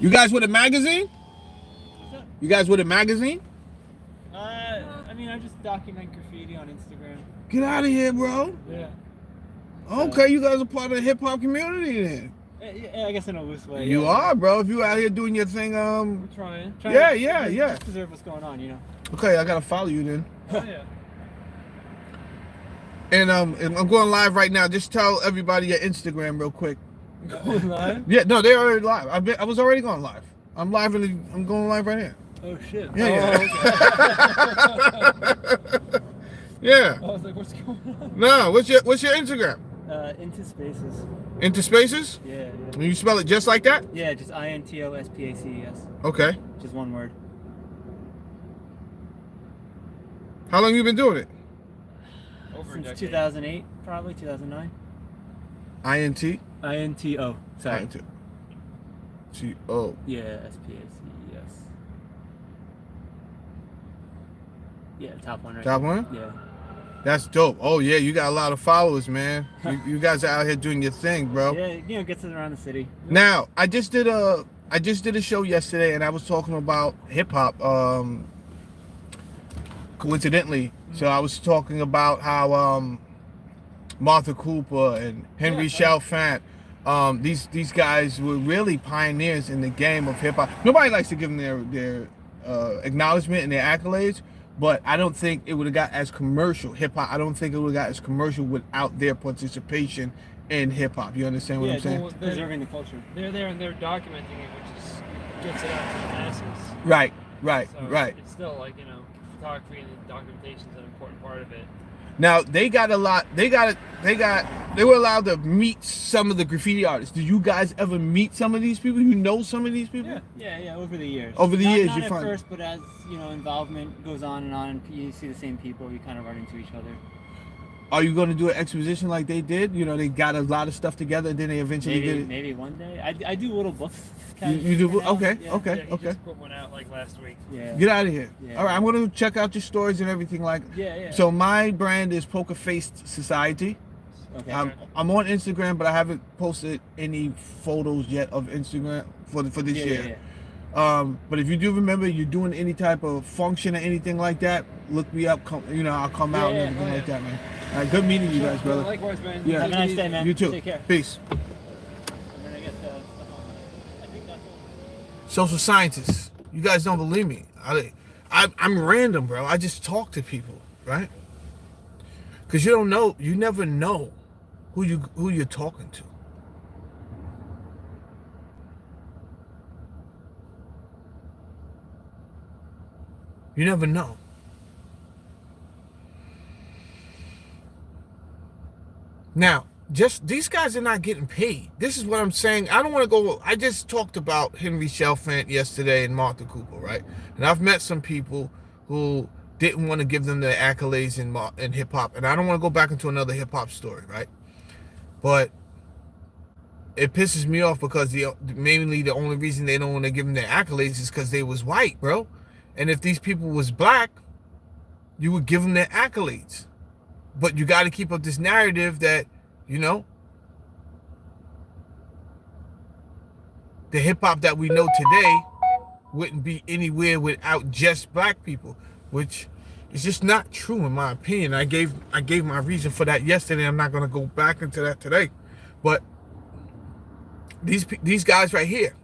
You guys with a magazine? You guys with a magazine? I mean, I just document graffiti on Instagram. Get out of here, bro. Yeah. Okay, you guys are part of the hip hop community then. Yeah, I guess in a loose way. You are, bro. If you out here doing your thing, I'm trying yeah. Just preserve what's going on, you know. Okay, I gotta follow you then. Oh yeah. And I'm going live right now. Just tell everybody your Instagram real quick. Going live? Yeah, no, they're already live. I was already going live. I'm going live right here. Oh shit. Yeah. Okay. Yeah. I was like, what's going on? No, what's your Instagram? Into spaces. Into spaces? Yeah. You spell it just like that? Yeah, just INTOSPACES. Okay. Just one word. How long you been doing it? Since 2008, probably 2009. INT? INTO. Sorry. INT. T-O. Yeah, SPACES. Yeah, top one right Top there. one? Yeah. That's dope. Oh yeah, you got a lot of followers, man. You guys are out here doing your thing, bro. Yeah, gets it around the city. Now, I just did a show yesterday, and I was talking about hip hop. Coincidentally, so I was talking about how Martha Cooper and Henry Chalfant, these guys were really pioneers in the game of hip hop. Nobody likes to give them their acknowledgement and their accolades. But I don't think it would have got as commercial hip hop. I don't think it would have got as commercial without their participation in hip hop. You understand what I'm saying? Yeah, preserving the culture. They're there and they're documenting it, which is gets it out to the masses. Right. So it's still like, photography and documentation is an important part of it. Now they got a lot. They were allowed to meet some of the graffiti artists. Did you guys ever meet some of these people? You know some of these people? Yeah. Over the years. Over the years, not you at find first, but as involvement goes on, and you see the same people, you kind of run into each other. Are you going to do an exposition like they did? They got a lot of stuff together, and then they eventually did it. Maybe one day. I do little books. You do? Okay. Yeah. Okay. He just put one out like last week. Yeah. Get out of here. Yeah. All right, I'm going to check out your stories and everything like. Yeah. So my brand is Poker Faced Society. Okay. I'm on Instagram, but I haven't posted any photos yet of Instagram for this year. Yeah. But if you do remember you're doing any type of function or anything like that, look me up. I'll come out and everything like that, man. All right, good meeting you guys, brother. Likewise, man. Yeah. Have a nice day, man. You too. Take care. Peace. I'm gonna get the stuff on. I think that's all. Social scientists. You guys don't believe me. I'm random, bro. I just talk to people, right? Because you don't know. You never know who you're talking to. You never know. Now, just these guys are not getting paid. This is what I'm saying. I don't want to go. I just talked about Henry Chalfant yesterday and Martha Cooper, right? And I've met some people who didn't want to give them the accolades in hip hop, and I don't want to go back into another hip hop story, right? But it pisses me off because mainly the only reason they don't want to give them their accolades is because they was white, bro. And if these people was black, you would give them their accolades. But you got to keep up this narrative that, the hip hop that we know today wouldn't be anywhere without just black people, which, It's just not true in my opinion. I gave my reason for that yesterday. I'm not going to go back into that today. But these guys right here,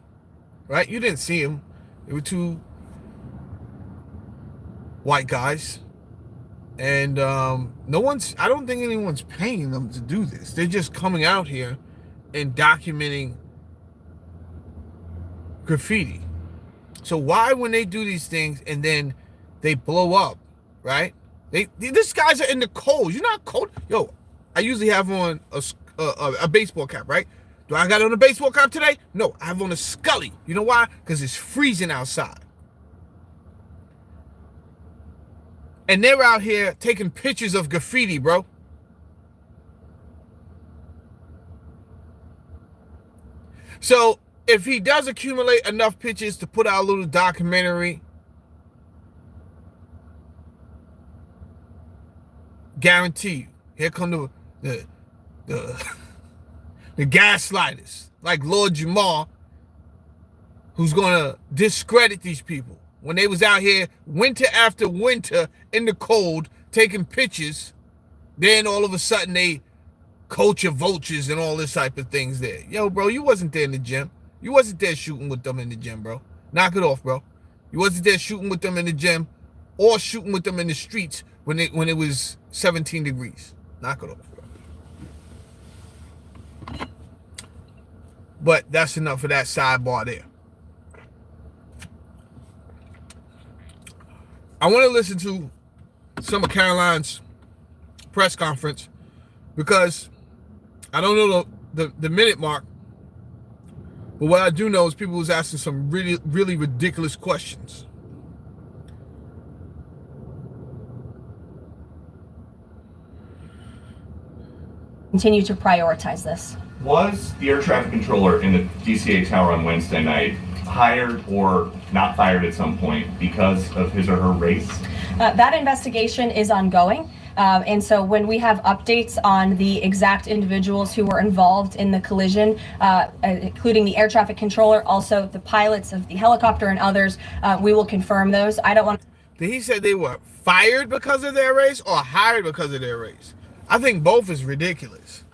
right? You didn't see them. They were two white guys. And I don't think anyone's paying them to do this. They're just coming out here and documenting graffiti. So why, when they do these things and then they blow up, right? These guys are in the cold. You're not cold. Yo, I usually have on a baseball cap, right? Do I got on a baseball cap today? No, I have on a Scully. You know why? Because it's freezing outside. And they're out here taking pictures of graffiti, bro. So if he does accumulate enough pictures to put out a little documentary, guarantee you, here come the gaslighters like Lord Jamar, who's gonna discredit these people when they was out here winter after winter in the cold taking pictures. Then all of a sudden they culture vultures and all this type of things there. Yo, bro, you wasn't there in the gym. You wasn't there shooting with them in the gym, bro. Knock it off, bro. You wasn't there shooting with them in the gym or shooting with them in the streets when it was 17 degrees. Knock it off, bro. But that's enough of that sidebar there. I want to listen to some of Caroline's press conference because I don't know the minute mark, but what I do know is people was asking some really, really ridiculous questions. Continue to prioritize this. Was the air traffic controller in the DCA tower on Wednesday night hired or not fired at some point because of his or her race? That investigation is ongoing. And so when we have updates on the exact individuals who were involved in the collision, including the air traffic controller, also the pilots of the helicopter and others, we will confirm those. I don't want. Did he say they were fired because of their race or hired because of their race? I think both is ridiculous.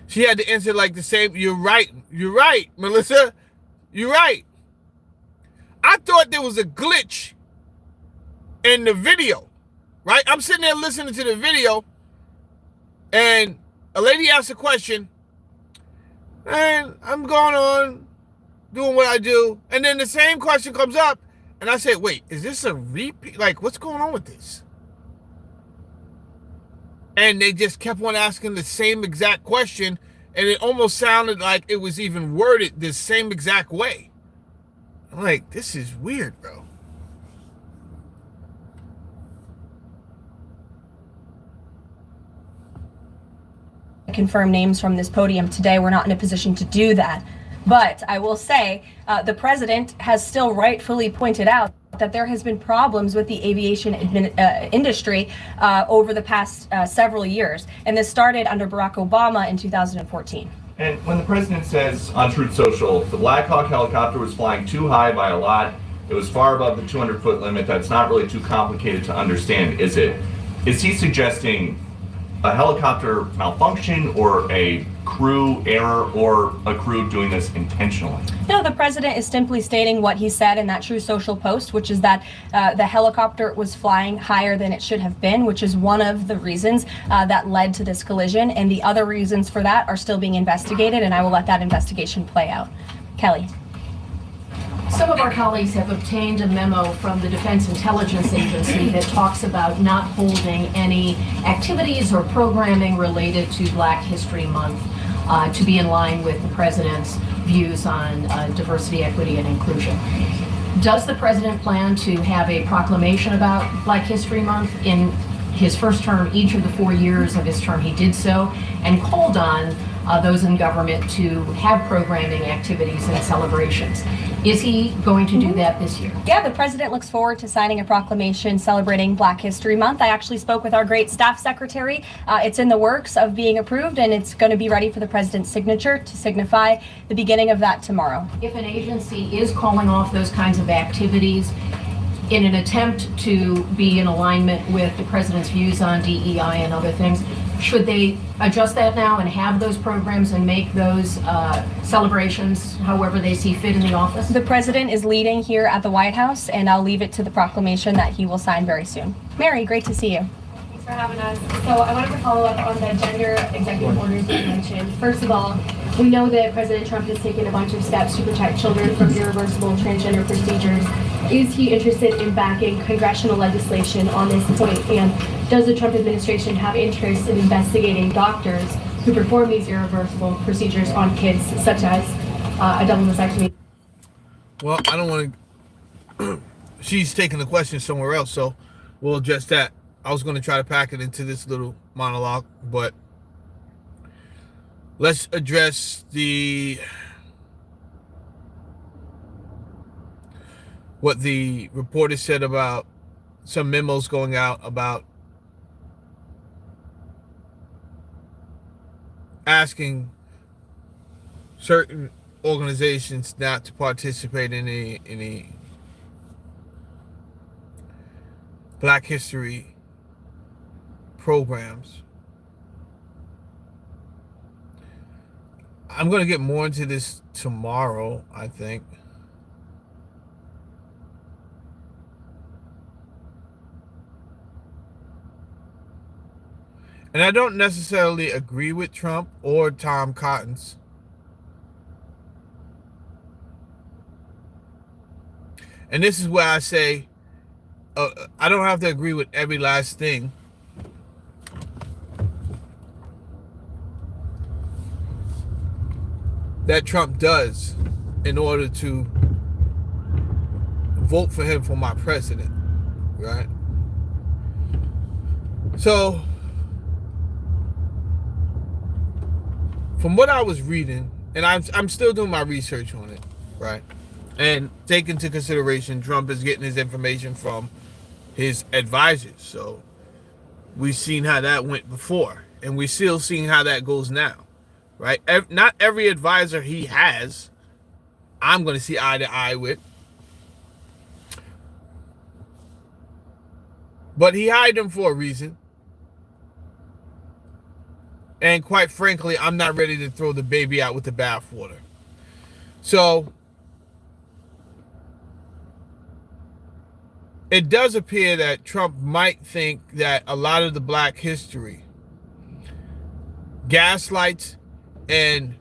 She had to answer like the same. You're right, Melissa. You're right. I thought there was a glitch in the video, right? I'm sitting there listening to the video, and a lady asks a question, and I'm going on doing what I do, and then the same question comes up, and I say, wait, is this a repeat? Like, what's going on with this? And they just kept on asking the same exact question, and it almost sounded like it was even worded the same exact way. I'm like, this is weird, bro. Confirm names from this podium today. We're not in a position to do that. But I will say the president has still rightfully pointed out that there has been problems with the aviation industry over the past several years. And this started under Barack Obama in 2014. And when the president says on Truth Social, the Black Hawk helicopter was flying too high by a lot, it was far above the 200-foot limit, that's not really too complicated to understand, is it? Is he suggesting a helicopter malfunction or a crew error or a crew doing this intentionally? No, the president is simply stating what he said in that True Social post, which is that the helicopter was flying higher than it should have been, which is one of the reasons that led to this collision. And the other reasons for that are still being investigated, and I will let that investigation play out. Kelly. Some of our colleagues have obtained a memo from the Defense Intelligence Agency that talks about not holding any activities or programming related to Black History Month to be in line with the president's views on diversity, equity, and inclusion. Does the president plan to have a proclamation about Black History Month? In his first term, each of the 4 years of his term, he did so and called on those in government to have programming activities and celebrations. Is he going to do that this year? Yeah, the president looks forward to signing a proclamation celebrating Black History Month. I actually spoke with our great staff secretary. It's in the works of being approved, and it's going to be ready for the president's signature to signify the beginning of that tomorrow. If an agency is calling off those kinds of activities in an attempt to be in alignment with the president's views on DEI and other things, should they adjust that now and have those programs and make those celebrations however they see fit in the office? The president is leading here at the White House, and I'll leave it to the proclamation that he will sign very soon. Mary, great to see you. Thanks for having us. So I wanted to follow up on the gender executive orders that you mentioned. First of all, we know that President Trump has taken a bunch of steps to protect children from irreversible transgender procedures. Is he interested in backing congressional legislation on this point? And does the Trump administration have interest in investigating doctors who perform these irreversible procedures on kids, such as a double mastectomy? Well, I don't want to. She's taking the question somewhere else, so we'll address that. I was going to try to pack it into this little monologue, but let's address what the reporter said about some memos going out about asking certain organizations not to participate in any Black History programs. I'm going to get more into this tomorrow, I think. And I don't necessarily agree with Trump or Tom Cotton's. And this is where I say, I don't have to agree with every last thing. That Trump does in order to vote for him for my president, right? So, from what I was reading, and I'm still doing my research on it, right? And take into consideration Trump is getting his information from his advisors. So we've seen how that went before, and we're still seeing how that goes now, right? Not every advisor he has, I'm going to see eye to eye with. But he hired them for a reason. And quite frankly, I'm not ready to throw the baby out with the bathwater. So it does appear that Trump might think that a lot of the Black history gaslights and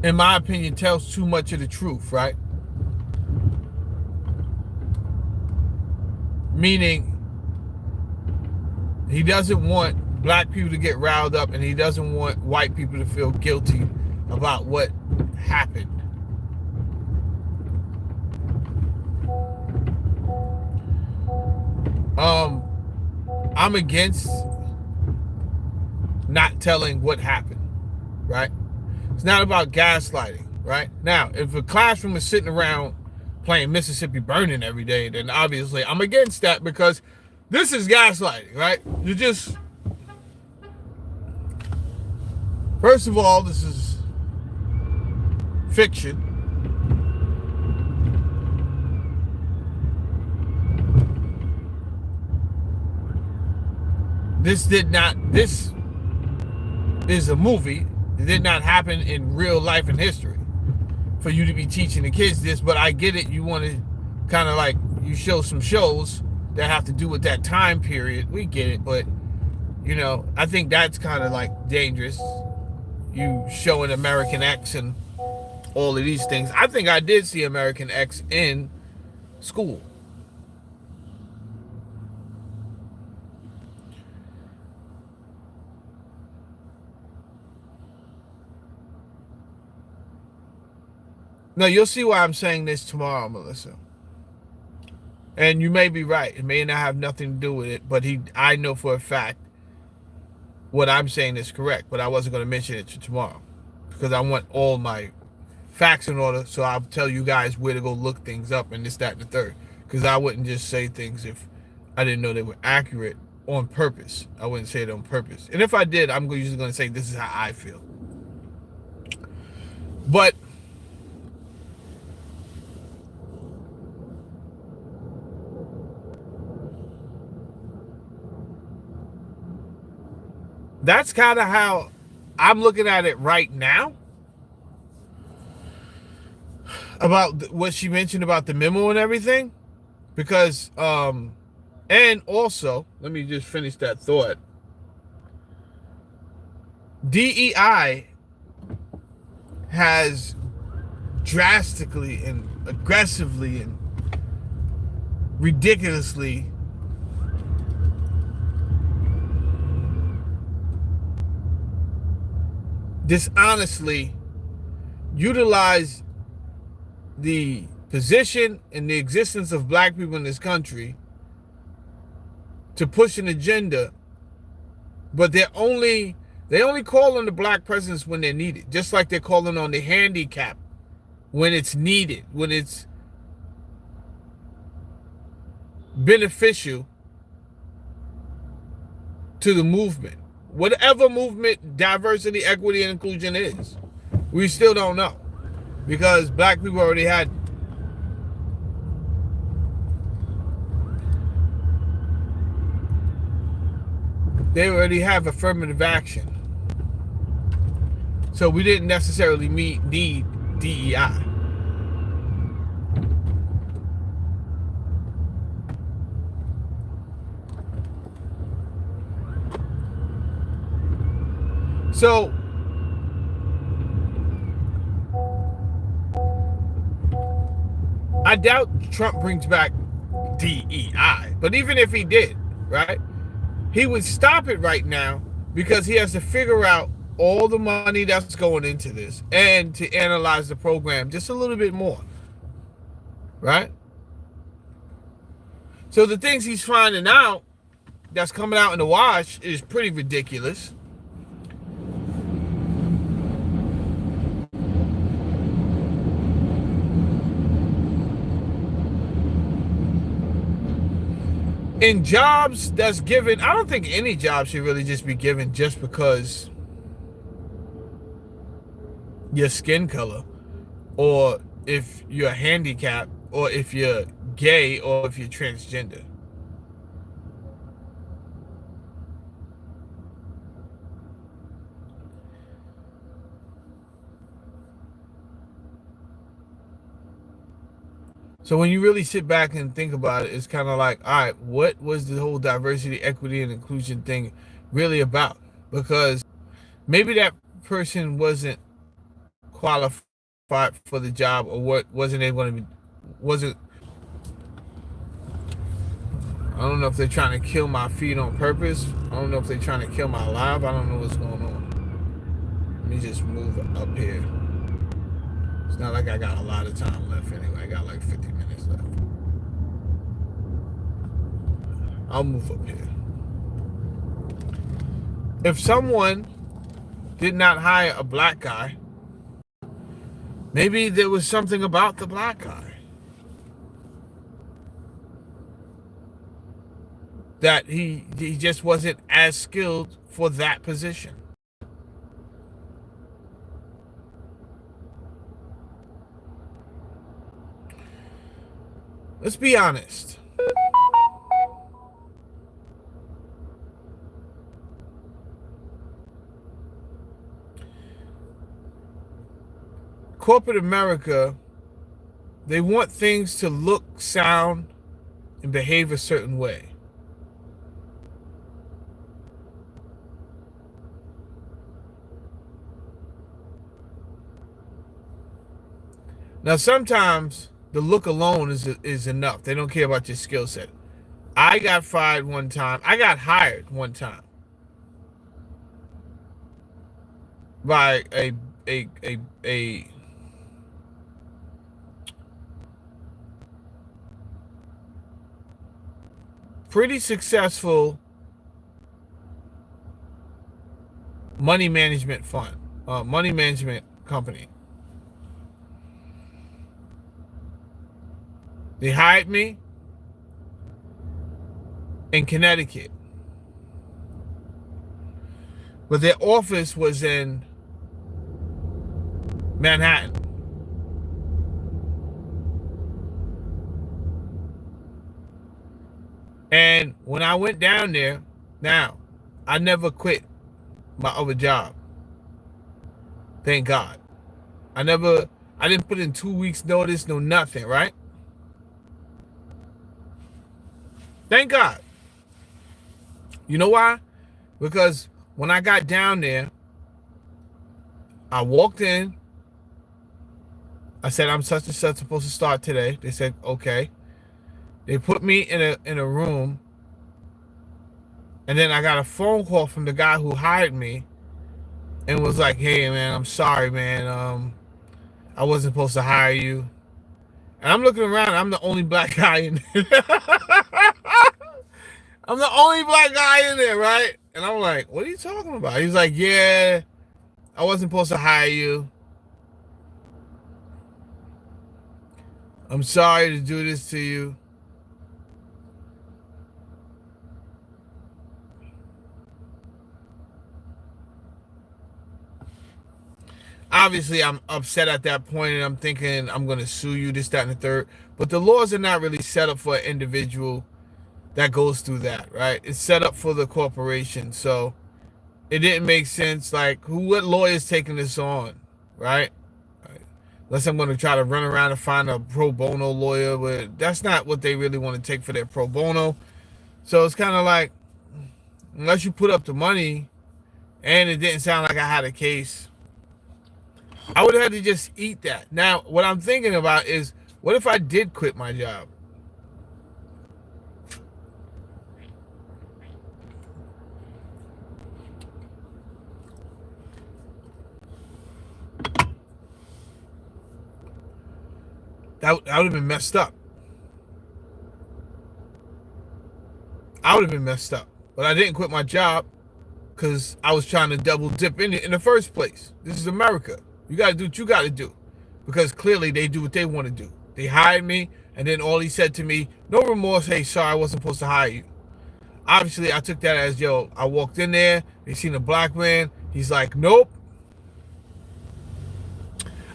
in my opinion tells too much of the truth, right? Meaning he doesn't want Black people to get riled up, and he doesn't want white people to feel guilty about what happened. I'm against not telling what happened, right? It's not about gaslighting, right? Now, if a classroom is sitting around playing Mississippi Burning every day, then obviously I'm against that, because this is gaslighting, right? You just, first of all, this is fiction. This is a movie. It did not happen in real life and history for you to be teaching the kids this, but I get it. You want to kind of like, you show some shows that have to do with that time period. We get it, but you know, I think that's kind of like dangerous. You showing American X and all of these things. I think I did see American X in school. No, you'll see why I'm saying this tomorrow, Melissa. And you may be right. It may not have nothing to do with it, but I know for a fact what I'm saying is correct, but I wasn't going to mention it to tomorrow because I want all my facts in order, so I'll tell you guys where to go look things up and this, that, and the third. Because I wouldn't just say things if I didn't know they were accurate on purpose. I wouldn't say it on purpose. And if I did, I'm usually going to say this is how I feel. But that's kind of how I'm looking at it right now. About what she mentioned about the memo and everything. Because, and also, let me just finish that thought. DEI has drastically and aggressively and ridiculously dishonestly utilized the position and the existence of black people in this country to push an agenda, but they only call on the black presence when they're needed, just like they're calling on the handicap when it's needed, when it's beneficial to the movement. Whatever movement diversity, equity, and inclusion is, we still don't know because black people already had they already have affirmative action. So we didn't necessarily need DEI. So I doubt Trump brings back DEI. But even if he did, right, he would stop it right now because he has to figure out all the money that's going into this and to analyze the program just a little bit more, right? So the things he's finding out that's coming out in the wash is pretty ridiculous. In jobs that's given, I don't think any job should really just be given just because your skin color, or if you're handicapped, or if you're gay, or if you're transgender. So when you really sit back and think about it, it's kind of like, all right, what was the whole diversity, equity, and inclusion thing really about? Because maybe that person wasn't qualified for the job, or what wasn't able to be, wasn't. I don't know if they're trying to kill my feed on purpose. I don't know if they're trying to kill my live. I don't know what's going on. Let me just move up here. It's not like I got a lot of time left anyway. I got like 50 minutes left. I'll move up here. If someone did not hire a black guy, maybe there was something about the black guy that he just wasn't as skilled for that position. Let's be honest. Corporate America, they want things to look, sound, and behave a certain way. Now, sometimes the look alone is enough. They don't care about your skill set. I got fired one time. I got hired one time by a pretty successful money management fund, money management company. They hired me in Connecticut, but their office was in Manhattan. And when I went down there, now, I never quit my other job. Thank God. I didn't put in 2 weeks notice, no nothing, right? Thank God. You know why? Because when I got down there, I walked in. I said, I'm such and such supposed to start today. They said, okay. They put me in a room. And then I got a phone call from the guy who hired me and was like, hey, man, I'm sorry, man. I wasn't supposed to hire you. And I'm looking around. I'm the only black guy in there. I'm the only black guy in there, right? And I'm like, what are you talking about? He's like, yeah, I wasn't supposed to hire you. I'm sorry to do this to you. Obviously, I'm upset at that point, and I'm thinking I'm going to sue you, this, that, and the third. But the laws are not really set up for an individual that goes through that, right? It's set up for the corporation. So it didn't make sense. Like, what lawyer's taking this on, right? Unless I'm going to try to run around and find a pro bono lawyer, but that's not what they really want to take for their pro bono. So it's kind of like, unless you put up the money, and it didn't sound like I had a case, I would have had to just eat that. Now, what I'm thinking about is, what if I did quit my job? That would have been messed up. I would have been messed up. But I didn't quit my job because I was trying to double dip in it in the first place. This is America. You got to do what you got to do. Because clearly they do what they want to do. They hired me, and then all he said to me, no remorse, hey, sorry, I wasn't supposed to hire you. Obviously, I took that as, yo, I walked in there, they seen a black man. He's like, nope.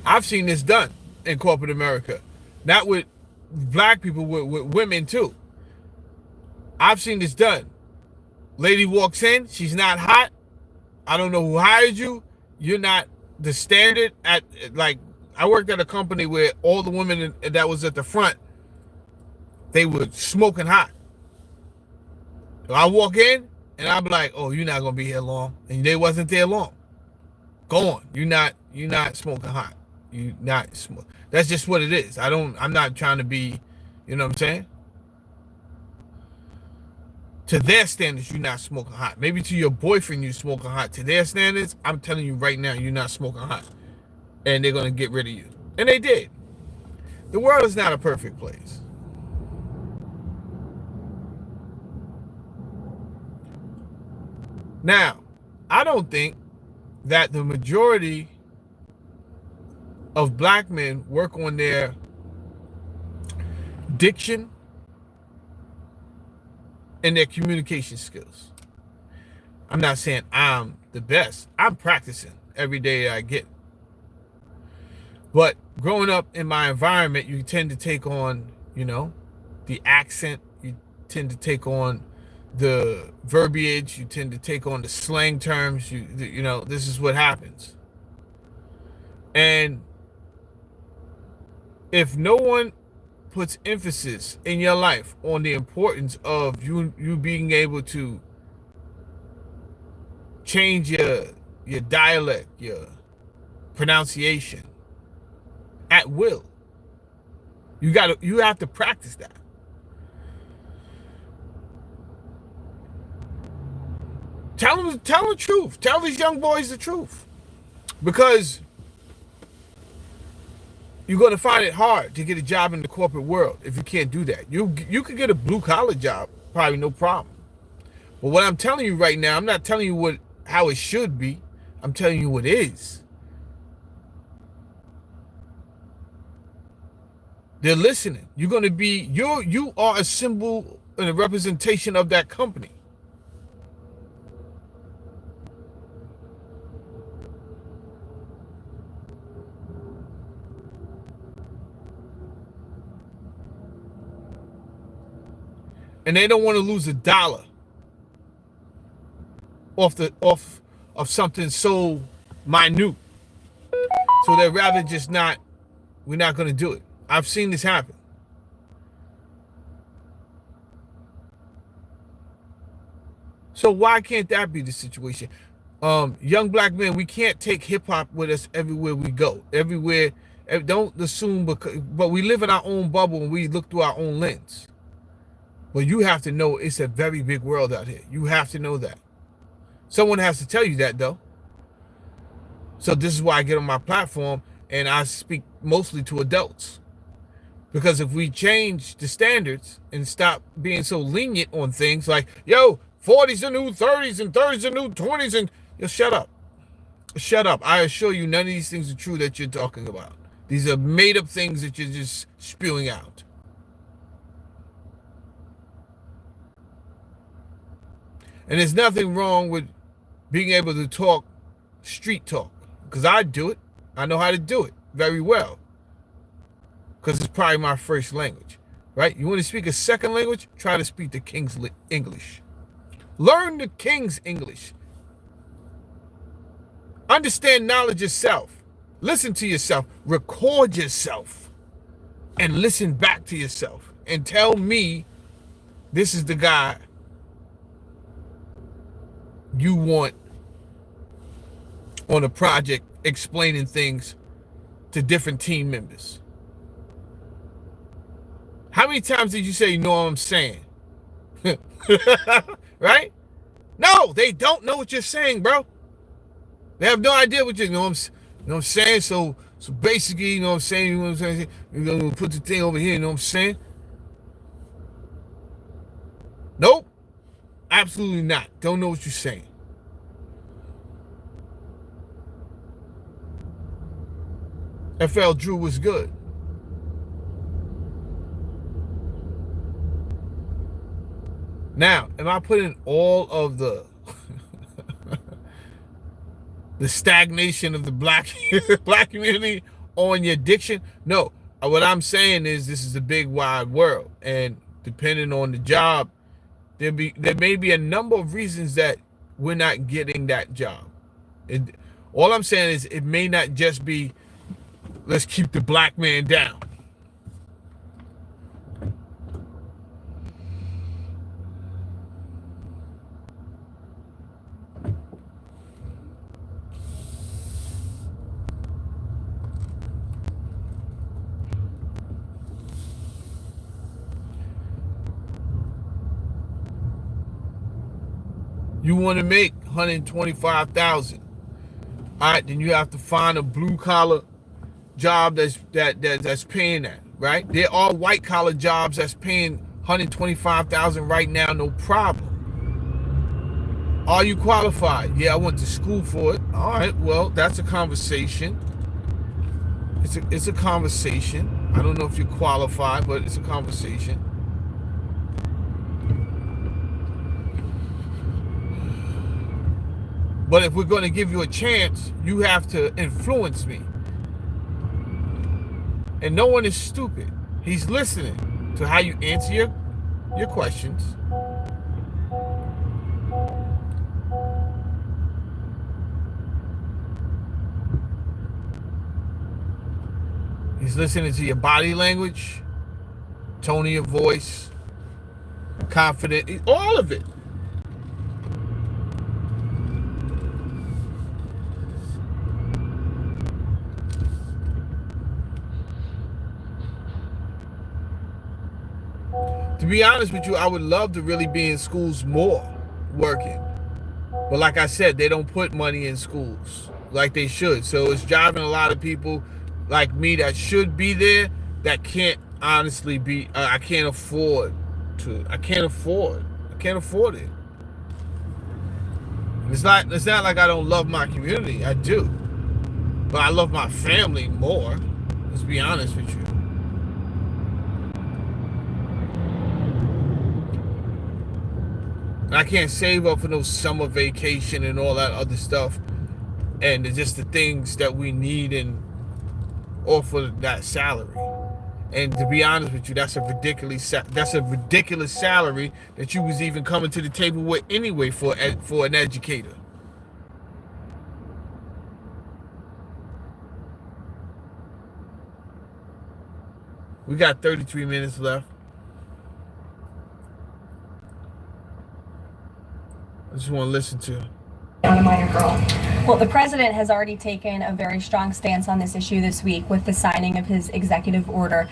I've seen this done in corporate America. Not with black people, with women too. I've seen this done. Lady walks in, she's not hot. I don't know who hired you. You're not the standard at, like, I worked at a company where all the women that was at the front, they were smoking hot. So I walk in and I'm like, oh, you're not gonna be here long. And they wasn't there long. Go on. You're not smoking hot. You not smoke. That's just what it is. I'm not trying to be, you know what I'm saying? To their standards, you're not smoking hot. Maybe to your boyfriend, you smoking hot. To their standards, I'm telling you right now, you're not smoking hot. And they're going to get rid of you. And they did. The world is not a perfect place. Now, I don't think that the majority of black men work on their diction and their communication skills. I'm not saying I'm the best. I'm practicing every day I get. But growing up in my environment, you tend to take on, you know, the accent. You tend to take on the verbiage. You tend to take on the slang terms. You know, this is what happens. And if no one puts emphasis in your life on the importance of you being able to change your dialect, your pronunciation at will, you have to practice that. Tell them the truth. Tell these young boys the truth, because you're going to find it hard to get a job in the corporate world if you can't do that. You could get a blue collar job probably no problem. But what I'm telling you right now, I'm not telling you how it should be. I'm telling you what is. They're listening. You're going to be, you are a symbol and a representation of that company. And they don't want to lose $1 off of something so minute. So they'd rather just we're not going to do it. I've seen this happen. So why can't that be the situation? Young black men, we can't take hip hop with us everywhere we go. Everywhere, don't assume, but we live in our own bubble and we look through our own lens. But you have to know it's a very big world out here. You have to know that. Someone has to tell you that, though. So this is why I get on my platform and I speak mostly to adults. Because if we change the standards and stop being so lenient on things like, yo, 40s are new 30s and 30s are new 20s, and yo, shut up. Shut up. I assure you none of these things are true that you're talking about. These are made up things that you're just spewing out. And there's nothing wrong with being able to talk street talk, because I do it. I know how to do it very well, because it's probably my first language, right? You want to speak a second language? Try to speak the King's English. Learn the King's English. Understand knowledge yourself. Listen to yourself. Record yourself. And listen back to yourself. And tell me this is the guy you want on a project explaining things to different team members. How many times did you say, you know what I'm saying? Right? No, they don't know what you're saying, bro. They have no idea what you know what I'm saying. So basically, you know what I'm saying, you know what I'm saying, you're gonna put the thing over here, you know what I'm saying? Nope. Absolutely not. Don't know what you're saying. FL Drew was good. Now, am I putting all of the the stagnation of the black community on your diction? No. What I'm saying is this is a big wide world, and depending on the job, there may be a number of reasons that we're not getting that job. All I'm saying is it may not just be let's keep the black man down. You want to make $125,000. All right, then you have to find a blue collar job that's paying that, right? There are white collar jobs that's paying $125,000 right now, no problem. Are you qualified? Yeah, I went to school for it. All right, well, that's a conversation. It's a conversation. I don't know if you're qualified, but it's a conversation. But if we're going to give you a chance, you have to influence me. And no one is stupid. He's listening to how you answer your questions. He's listening to your body language, tone of your voice, confident, all of it. To be honest with you, I would love to really be in schools more, working. But like I said, they don't put money in schools like they should. So it's driving a lot of people like me that should be there that can't honestly be, I can't afford to. I can't afford it. It's not like I don't love my community. I do. But I love my family more. Let's be honest with you. I can't save up for no summer vacation and all that other stuff. And it's just the things that we need and all for that salary. And to be honest with you, that's a ridiculous salary that you was even coming to the table with anyway for an educator. We got 33 minutes left. I just want to listen to On a minor girl. Well, the president has already taken a very strong stance on this issue this week with the signing of his executive order.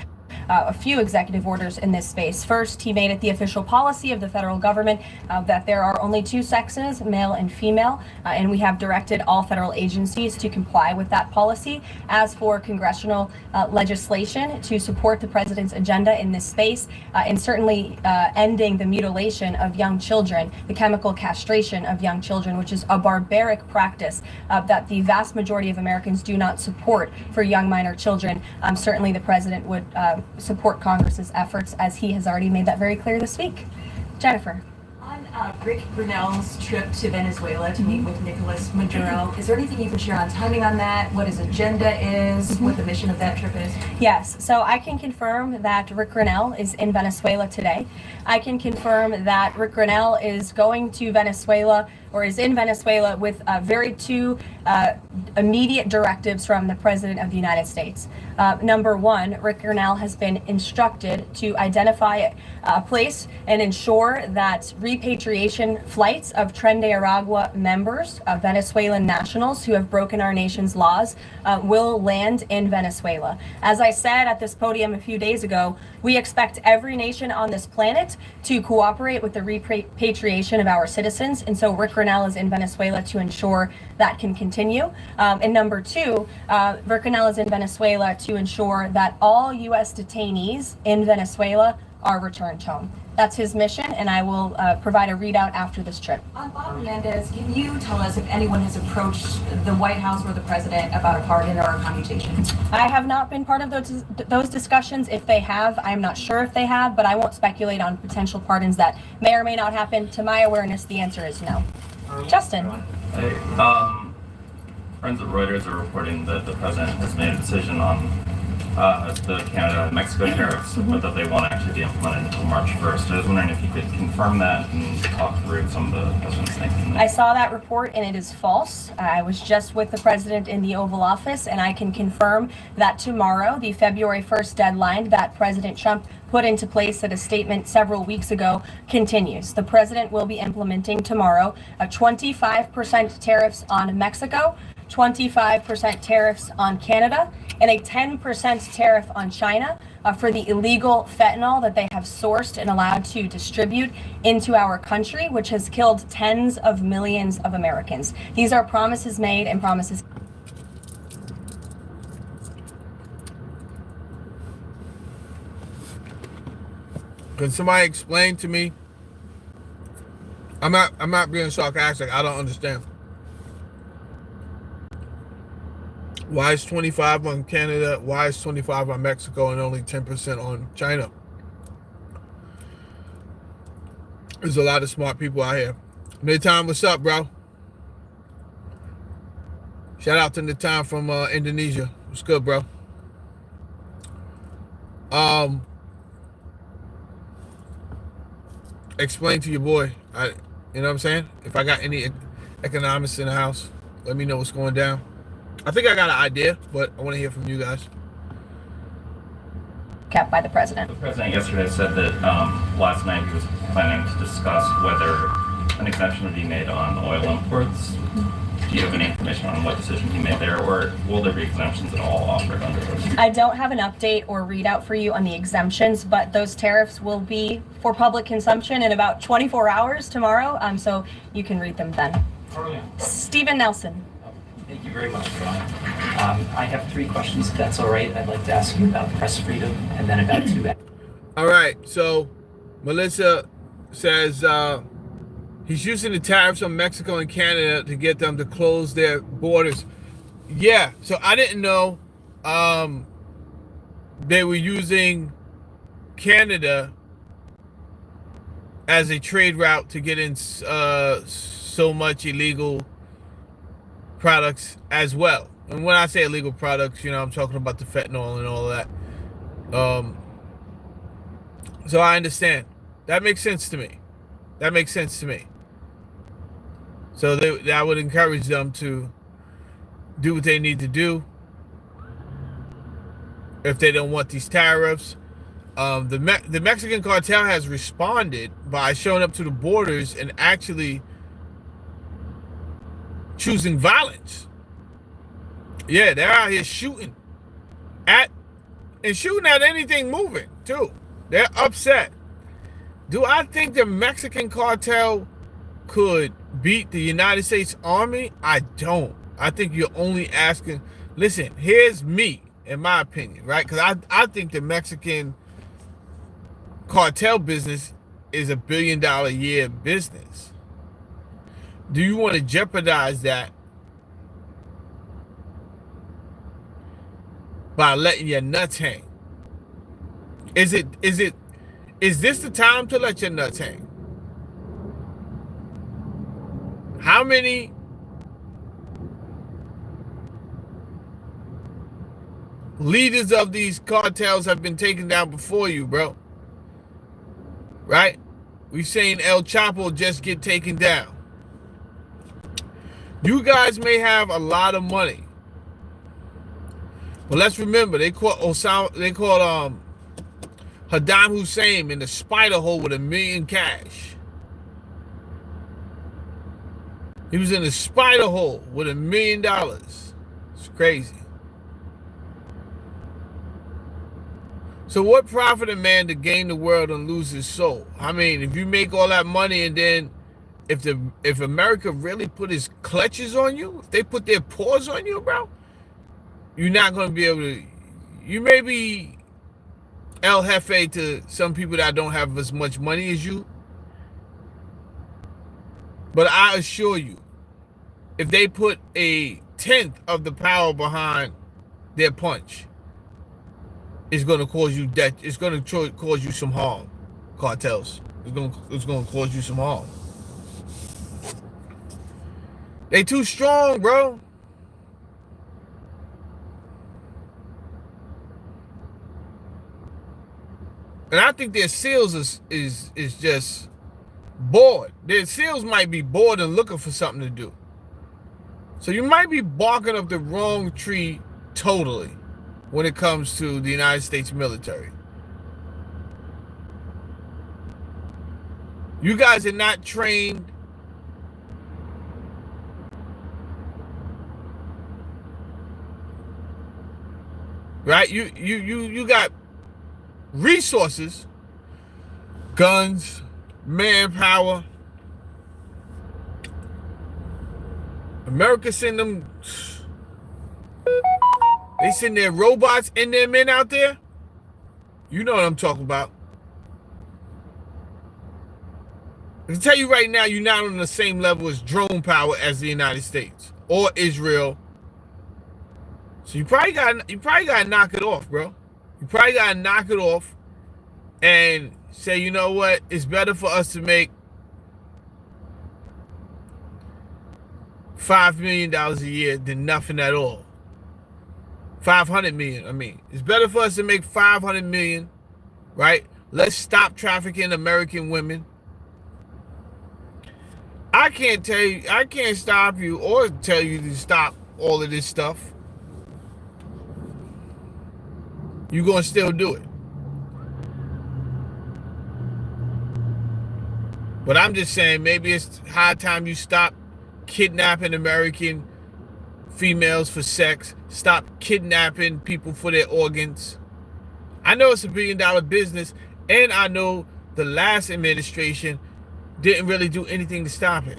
A few executive orders in this space. First, he made it the official policy of the federal government that there are only two sexes, male and female, and we have directed all federal agencies to comply with that policy. As for congressional legislation to support the president's agenda in this space, and certainly ending the mutilation of young children, the chemical castration of young children, which is a barbaric practice that the vast majority of Americans do not support for young minor children. Certainly the president would support Congress's efforts, as he has already made that very clear this week. Jennifer. On Rick Grinnell's trip to Venezuela to meet with Nicolas Maduro, is there anything you can share on timing on that, what his agenda is, what the mission of that trip is? Yes, so I can confirm that Rick Grinnell is in Venezuela today. I can confirm that Rick Grinnell is going to Venezuela, or is in Venezuela, with two immediate directives from the President of the United States. Number one, Rick Grinnell has been instructed to identify a place and ensure that repatriation flights of Tren de Aragua members, of Venezuelan nationals who have broken our nation's laws, will land in Venezuela. As I said at this podium a few days ago, we expect every nation on this planet to cooperate with the repatriation of our citizens, and so Rick Grinnell is in Venezuela to ensure that can continue. And number two, Rick Grinnell is in Venezuela to ensure that all U.S. detainees in Venezuela are returned home. That's his mission, and I will provide a readout after this trip. On Bob Menendez, can you tell us if anyone has approached the White House or the president about a pardon or a commutation? I have not been part of those discussions. If they have, I'm not sure if they have, but I won't speculate on potential pardons that may or may not happen. To my awareness, the answer is no. Justin. Hey, friends of Reuters are reporting that the president has made a decision on the Canada and Mexico tariffs, but that they won't actually be implemented until March 1st. I was wondering if you could confirm that and talk through some of the president's thinking. I saw that report and it is false. I was just with the president in the Oval Office, and I can confirm that tomorrow, the February 1st deadline that President Trump put into place at a statement several weeks ago, continues. The president will be implementing tomorrow a 25% tariffs on Mexico, 25% tariffs on Canada, and a 10% tariff on China for the illegal fentanyl that they have sourced and allowed to distribute into our country, which has killed tens of millions of Americans. These are promises made and promises. Can somebody explain to me? I'm not being sarcastic. I don't understand. Why is 25 on Canada? Why is 25 on Mexico and only 10% on China? There's a lot of smart people out here. Midtime, what's up, bro? Shout out to Midtime from Indonesia. What's good, bro? Explain to your boy. You know what I'm saying? If I got any economists in the house, let me know what's going down. I think I got an idea, but I want to hear from you guys. Kept by the president. The president yesterday said that last night he was planning to discuss whether an exemption would be made on oil imports. Do you have any information on what decision he made there, or will there be exemptions at all offered under those? I don't have an update or readout for you on the exemptions, but those tariffs will be for public consumption in about 24 hours tomorrow, so you can read them then. Stephen Nelson. Thank you very much, Ron. I have 3 questions, if that's all right. I'd like to ask you about press freedom and then about 2. All right, so Melissa says he's using the tariffs on Mexico and Canada to get them to close their borders. Yeah, so I didn't know they were using Canada as a trade route to get in so much illegal products as well. And when I say illegal products, I'm talking about the fentanyl and all of that. So I understand. That makes sense to me. So I would encourage them to do what they need to do if they don't want these tariffs. The Mexican cartel has responded by showing up to the borders and actually choosing violence. Yeah, they're out here shooting at anything moving too. They're upset. Do I think the Mexican cartel could beat the United States Army? I don't. I think you're only asking. Listen, here's me, in my opinion, right? Because I think the Mexican cartel business is $1 billion a year business. Do you want to jeopardize that by letting your nuts hang? Is this the time to let your nuts hang? How many leaders of these cartels have been taken down before you, bro? Right? We've seen El Chapo just get taken down. You guys may have a lot of money, but let's remember they caught Saddam Hussein in the spider hole with $1 million cash. He was in the spider hole with $1 million. It's crazy. So what profit a man to gain the world and lose his soul? I mean, if you make all that money and then if America really put his clutches on you, if they put their paws on you, bro, you're not going to be able to. You may be El Jefe to some people that don't have as much money as you, but I assure you, if they put a 10th of the power behind their punch, it's going to cause you death. It's going to cause you some harm. Cartels. It's going to cause you some harm. They too strong, bro. And I think their SEALs is just bored. Their SEALs might be bored and looking for something to do. So you might be barking up the wrong tree totally when it comes to the United States military. You guys are not trained right? You got resources, guns, manpower. America send them. They send their robots and their men out there. You know what I'm talking about. I can tell you right now, you're not on the same level as drone power as the United States or Israel. So you probably gotta knock it off, bro. You probably gotta knock it off and say, you know what? It's better for us to make $5 million a year than nothing at all. 500 million. I mean, it's better for us to make 500 million, right? Let's stop trafficking American women. I can't stop you or tell you to stop all of this stuff. You're going to still do it. But I'm just saying, maybe it's high time you stop kidnapping American females for sex. Stop kidnapping people for their organs. I know it's $1 billion business, and I know the last administration didn't really do anything to stop it.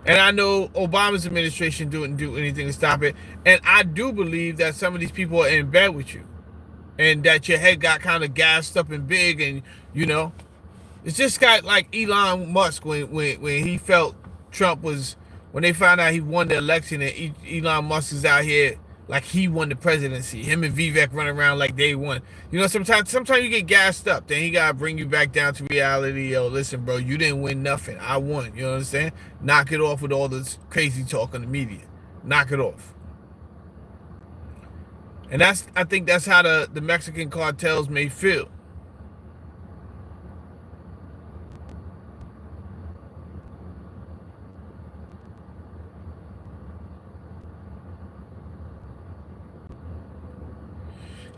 And I know Obama's administration didn't do anything to stop it. And I do believe that some of these people are in bed with you. and that your head got kind of gassed up and big, and you know, it's just got like Elon Musk when he felt Trump was, when they found out he won the election, and Elon Musk is out here like he won the presidency. Him and Vivek running around like they won. You know, sometimes you get gassed up. Then he gotta bring you back down to reality. Yo, listen, bro, you didn't win nothing. I won. You know what I'm saying? Knock it off with all this crazy talk on the media. Knock it off. And I think that's how the Mexican cartels may feel.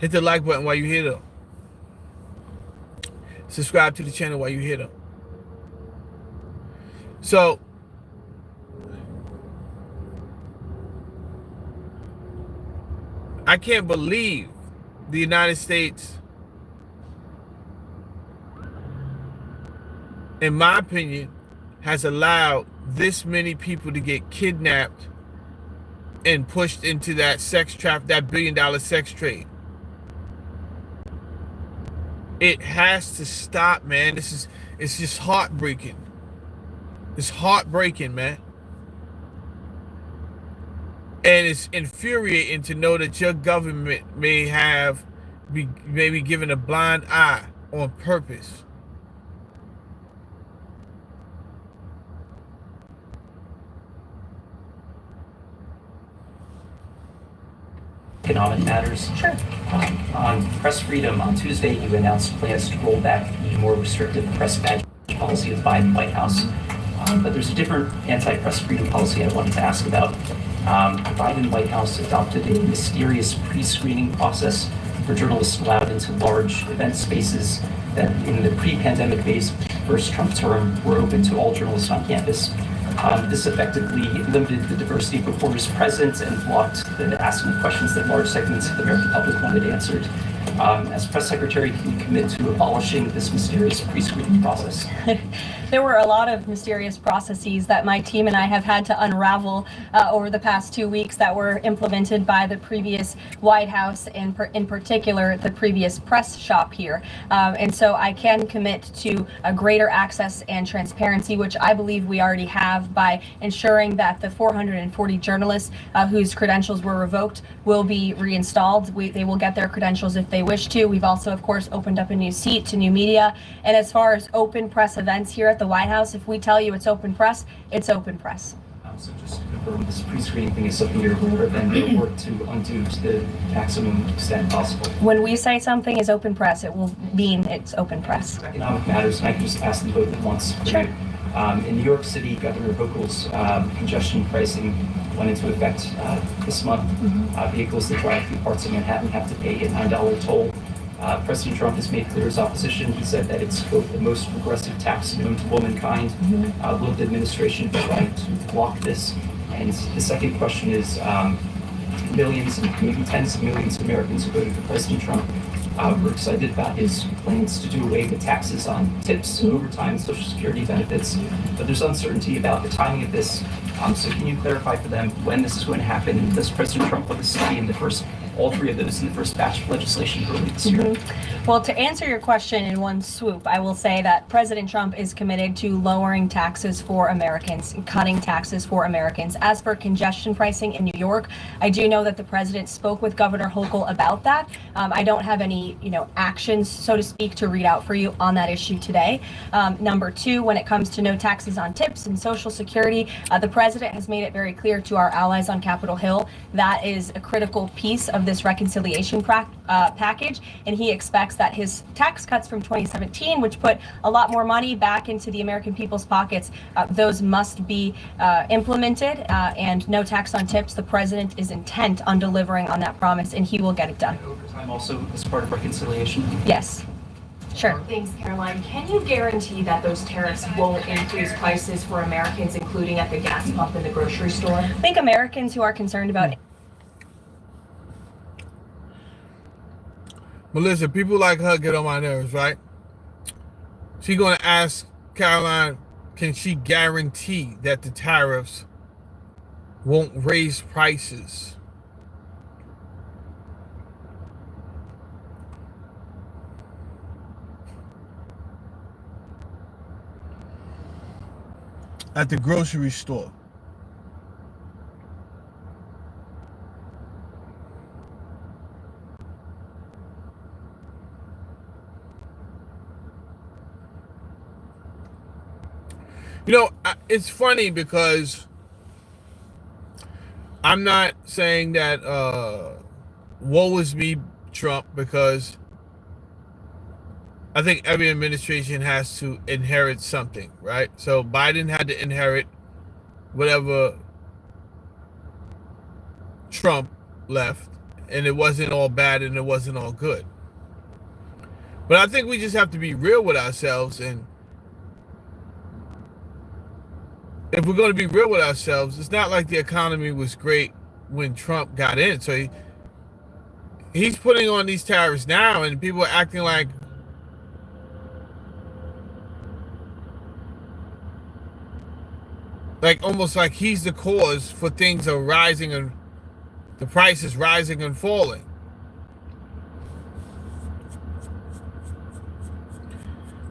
Hit the like button while you're here, though. Subscribe to the channel while you're here, though. So, I can't believe the United States, in my opinion, has allowed this many people to get kidnapped and pushed into that sex trap, that $1 billion sex trade. It has to stop, man. It's just heartbreaking. It's heartbreaking, man. And it's infuriating to know that your government may be given a blind eye on purpose. Economic matters. Sure. On press freedom, on Tuesday, you announced plans to roll back the more restrictive press badge policy of the Biden White House. But there's a different anti-press freedom policy I wanted to ask about. The Biden White House adopted a mysterious pre-screening process for journalists allowed into large event spaces that in the pre-pandemic days, first Trump term, were open to all journalists on campus. This effectively limited the diversity of reporters present and blocked the asking of questions that large segments of the American public wanted answered. As press secretary, can you commit to abolishing this mysterious pre-screening process? There were a lot of mysterious processes that my team and I have had to unravel over the past 2 weeks that were implemented by the previous White House, and in particular, the previous press shop here. And so I can commit to a greater access and transparency, which I believe we already have by ensuring that the 440 journalists whose credentials were revoked will be reinstalled. They will get their credentials if they wish to. We've also, of course, opened up a new seat to new media. And as far as open press events here at the White House, if we tell you it's open press, it's open press. So just to confirm, this pre-screening thing is something you're aware of and you'll work to undo to the maximum extent possible. When we say something is open press, it will mean it's open press. Economic matters, and I can just ask them both at once. Sure. In New York City, Governor Hochul's congestion pricing went into effect this month. Vehicles that drive through parts of Manhattan have to pay a $9 toll. President Trump has made clear his opposition. He said that it's, quote, the most progressive tax known to womankind. Will the administration try to block this? And the second question is, millions and maybe tens of millions of Americans who voted for President Trump were excited about his plans to do away with taxes on tips, overtime, Social Security benefits. But there's uncertainty about the timing of this. So can you clarify for them when this is going to happen? And does President Trump want this to be in the first, all three of those in the first batch of legislation early this year? Well, to answer your question in one swoop, I will say that President Trump is committed to lowering taxes for Americans, cutting taxes for Americans. As for congestion pricing in New York, I do know that the president spoke with Governor Hochul about that. I don't have any, actions, so to speak, to read out for you on that issue today. Number two, when it comes to no taxes on tips and Social Security, the president has made it very clear to our allies on Capitol Hill that is a critical piece of this reconciliation package, and he expects that his tax cuts from 2017, which put a lot more money back into the American people's pockets, those must be implemented, and no tax on tips. The president is intent on delivering on that promise, and he will get it done. Overtime also as part of reconciliation? Yes. Sure. Thanks, Caroline. Can you guarantee that those tariffs won't increase prices for Americans, including at the gas pump and the grocery store? I think Americans who are concerned about Melissa, people like her get on my nerves, right? She's going to ask Caroline, can she guarantee that the tariffs won't raise prices? at the grocery store. You know, it's funny because I'm not saying that woe is me, Trump, because I think every administration has to inherit something, right? So Biden had to inherit whatever Trump left, and it wasn't all bad and it wasn't all good. But I think we just have to be real with ourselves, and if we're going to be real with ourselves, it's not like the economy was great when Trump got in. So he's putting on these tariffs now, and people are acting like almost like he's the cause for things are rising and the price is rising and falling.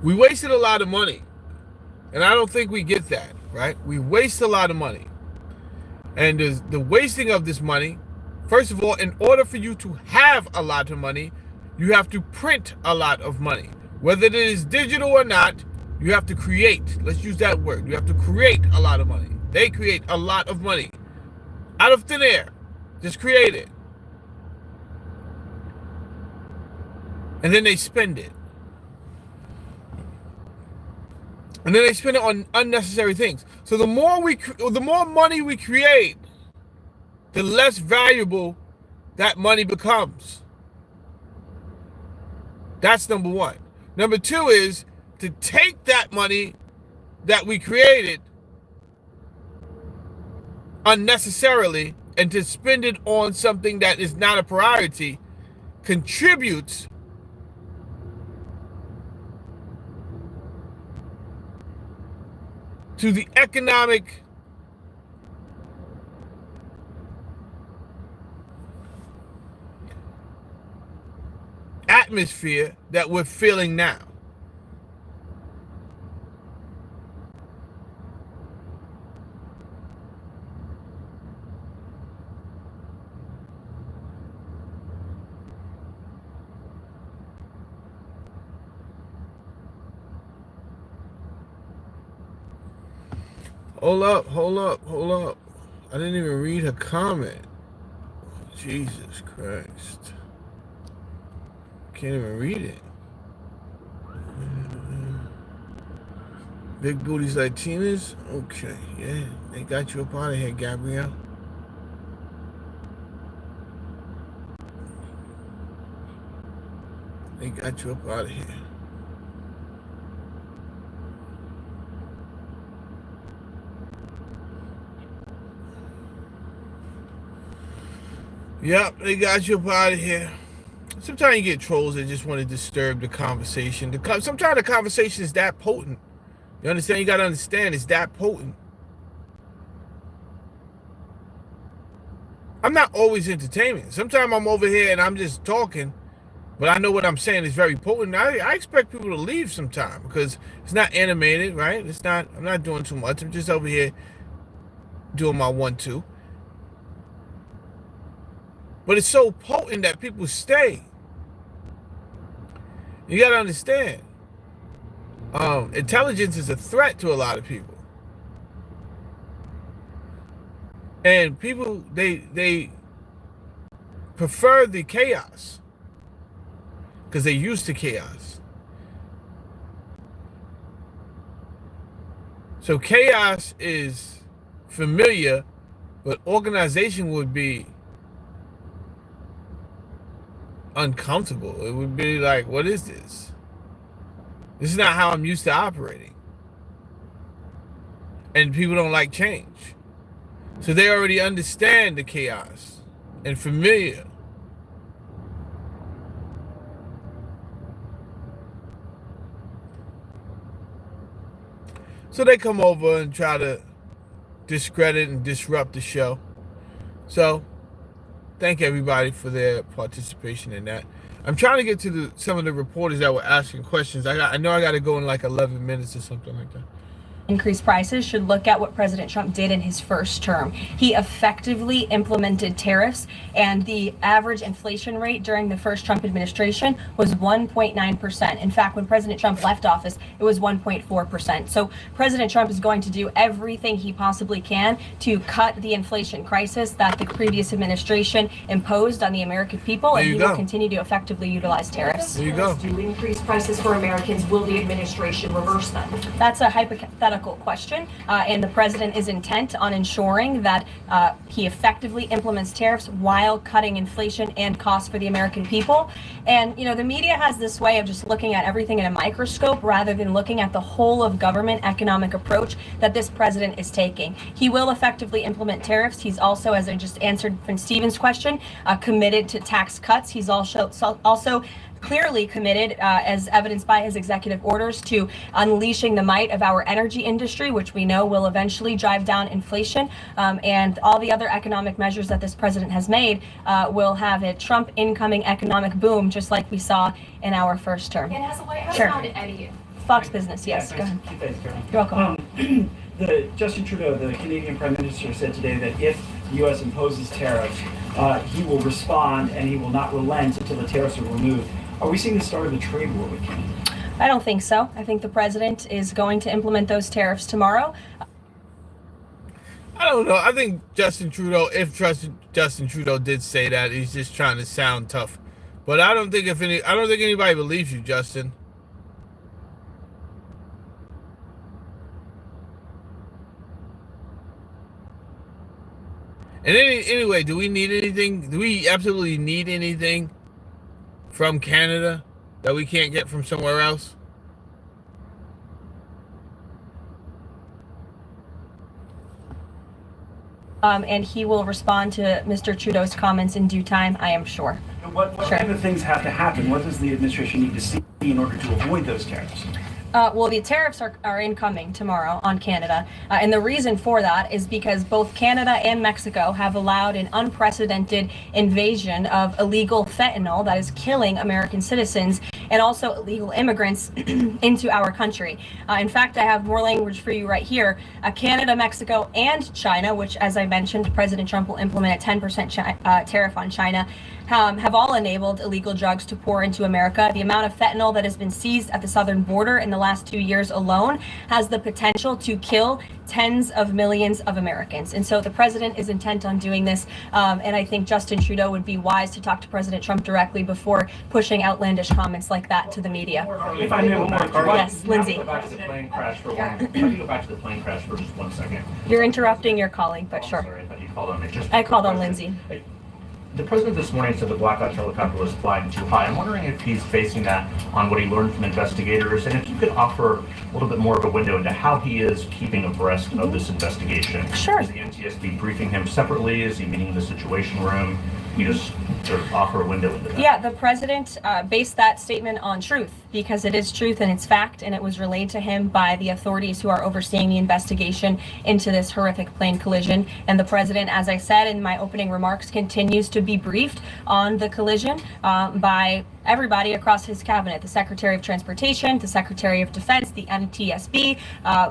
We wasted a lot of money, and I don't think we get that, right? We waste a lot of money. And the wasting of this money, first of all, in order for you to have a lot of money, you have to print a lot of money. Whether it is digital or not, you have to create. Let's use that word. You have to create a lot of money. They create a lot of money out of thin air. Just create it. And then they spend it. And then they spend it on unnecessary things. So the more money we create, the less valuable that money becomes. That's number one. Number two is to take that money that we created unnecessarily and to spend it on something that is not a priority contributes to the economic atmosphere that we're feeling now. Hold up. I didn't even read her comment. Jesus Christ. Can't even read it. Big booties like Tina's? Okay, yeah. They got you up out of here, Gabrielle. They got you up out of here. Yep, they got you up out of here. Sometimes you get trolls that just want to disturb the conversation. Sometimes the conversation is that potent. You understand? You got to understand it's that potent. I'm not always entertaining. Sometimes I'm over here and I'm just talking, but I know what I'm saying is very potent. I expect people to leave sometime because it's not animated, right? I'm not doing too much. I'm just over here doing my 1-2. But it's so potent that people stay. You got to understand. Intelligence is a threat to a lot of people. And people, they prefer the chaos because they're used to chaos. So chaos is familiar, but organization would be uncomfortable. It would be like, what is this? This is not how I'm used to operating. And people don't like change. So they already understand the chaos and familiar. So they come over and try to discredit and disrupt the show. So thank everybody for their participation in that. I'm trying to get to some of the reporters that were asking questions. I know I got to go in like 11 minutes or something like that. increase prices should look at what President Trump did in his first term. He effectively implemented tariffs, and the average inflation rate during the first Trump administration was 1.9%. In fact, when President Trump left office, it was 1.4%. So President Trump is going to do everything he possibly can to cut the inflation crisis that the previous administration imposed on the American people, and he will continue to effectively utilize tariffs. There you go. To increase prices for Americans, will the administration reverse them? That's a hypothetical question, and the president is intent on ensuring that he effectively implements tariffs while cutting inflation and costs for the American people. And the media has this way of just looking at everything in a microscope rather than looking at the whole of government economic approach that this president is taking. He will effectively implement tariffs. He's also, as I just answered from Stephen's question, committed to tax cuts. He's also clearly committed, as evidenced by his executive orders, to unleashing the might of our energy industry, which we know will eventually drive down inflation, and all the other economic measures that this president has made will have a Trump incoming economic boom, just like we saw in our first term. And has the White House Sure. found any Fox Business, yes, go ahead. You're welcome. Justin Trudeau, the Canadian Prime Minister, said today that if the U.S. imposes tariffs, he will respond and he will not relent until the tariffs are removed. Are we seeing the start of a trade war with Canada? I don't think so. I think the president is going to implement those tariffs tomorrow. I don't know. I think Justin Trudeau, if Justin Trudeau did say that, he's just trying to sound tough. But I don't think anybody believes you, Justin. And anyway, do we need anything? Do we absolutely need anything from Canada that we can't get from somewhere else? And he will respond to Mr. Trudeau's comments in due time, I am sure. What kind of things have to happen? What does the administration need to see in order to avoid those tariffs? Well, the tariffs are incoming tomorrow on Canada. And the reason for that is because both Canada and Mexico have allowed an unprecedented invasion of illegal fentanyl that is killing American citizens and also illegal immigrants into our country. In fact, I have more language for you right here. Canada, Mexico, and China, which, as I mentioned, President Trump will implement a 10% tariff on China, have all enabled illegal drugs to pour into America. The amount of fentanyl that has been seized at the southern border in the last 2 years alone has the potential to kill tens of millions of Americans. And so the president is intent on doing this. And I think Justin Trudeau would be wise to talk to President Trump directly before pushing outlandish comments like that to the media. If I may, one more. Yes, Lindsay. Go back to the plane crash for one. Let me go back to the plane crash for just 1 second. You're interrupting your colleague, but Oh, sure. sorry, I thought you called on me. Just I called on Lindsay. The president this morning said the Black Hawk helicopter was flying too high. I'm wondering if he's facing that on what he learned from investigators, and if you could offer a little bit more of a window into how he is keeping abreast of this investigation. Sure. Is the NTSB briefing him separately? Is he meeting in the Situation Room? You just sort of offer a window into that. Yeah, the president based that statement on truth because it is truth and it's fact, and it was relayed to him by the authorities who are overseeing the investigation into this horrific plane collision. And the president, as I said in my opening remarks, continues to be briefed on the collision by everybody across his cabinet, the Secretary of Transportation, the Secretary of Defense, the NTSB,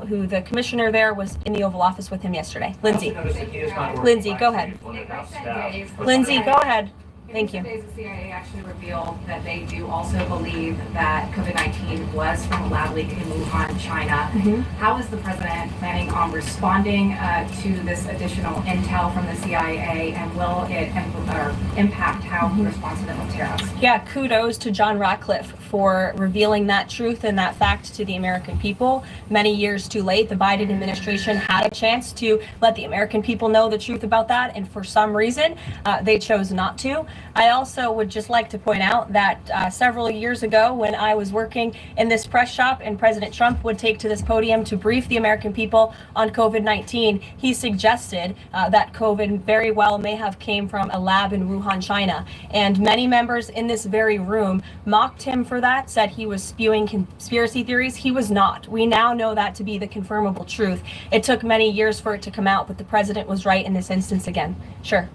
who the commissioner there was in the Oval Office with him yesterday. Lindsay, go ahead. Lindsay, go ahead. Thank you. The CIA actually revealed that they do also believe that COVID-19 was from a lab leak in Wuhan, China. How is the president planning on responding to this additional intel from the CIA, and will it impact how he responds to the tariffs? Yeah, kudos to John Ratcliffe for revealing that truth and that fact to the American people. Many years too late, the Biden administration had a chance to let the American people know the truth about that, and for some reason, they chose not to. I also would just like to point out that several years ago, when I was working in this press shop and President Trump would take to this podium to brief the American people on COVID-19, he suggested that COVID very well may have came from a lab in Wuhan, China. And many members in this very room mocked him for that, said he was spewing conspiracy theories. He was not. We now know that to be the confirmable truth. It took many years for it to come out, but the president was right in this instance again. Sure.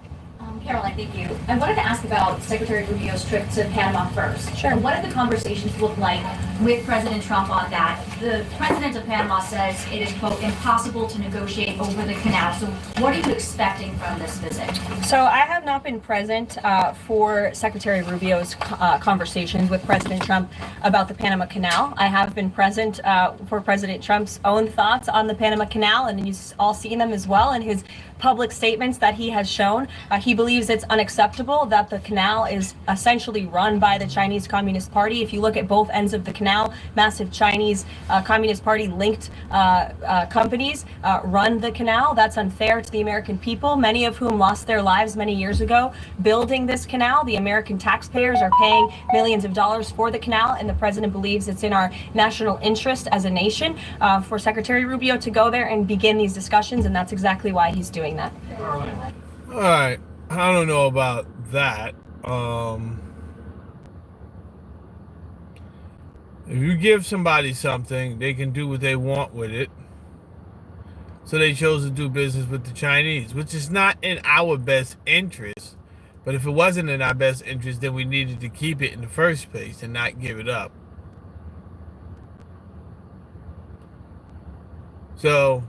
Caroline, thank you. I wanted to ask about Secretary Rubio's trip to Panama first. Sure. What did the conversations look like with President Trump on that? The president of Panama says it is, quote, impossible to negotiate over the canal. So what are you expecting from this visit? So I have not been present for Secretary Rubio's conversations with President Trump about the Panama Canal. I have been present for President Trump's own thoughts on the Panama Canal, and you've all seen them as well in his public statements that he has shown. He believes it's unacceptable that the canal is essentially run by the Chinese Communist Party. If you look at both ends of the canal, massive Chinese Communist Party linked companies run the canal. That's unfair to the American people, many of whom lost their lives many years ago building this canal. The American taxpayers are paying millions of dollars for the canal, and the president believes it's in our national interest as a nation for Secretary Rubio to go there and begin these discussions, and that's exactly why he's doing that. All right. I don't know about that. If you give somebody something, they can do what they want with it. So they chose to do business with the Chinese, which is not in our best interest. But if it wasn't in our best interest, then we needed to keep it in the first place and not give it up. So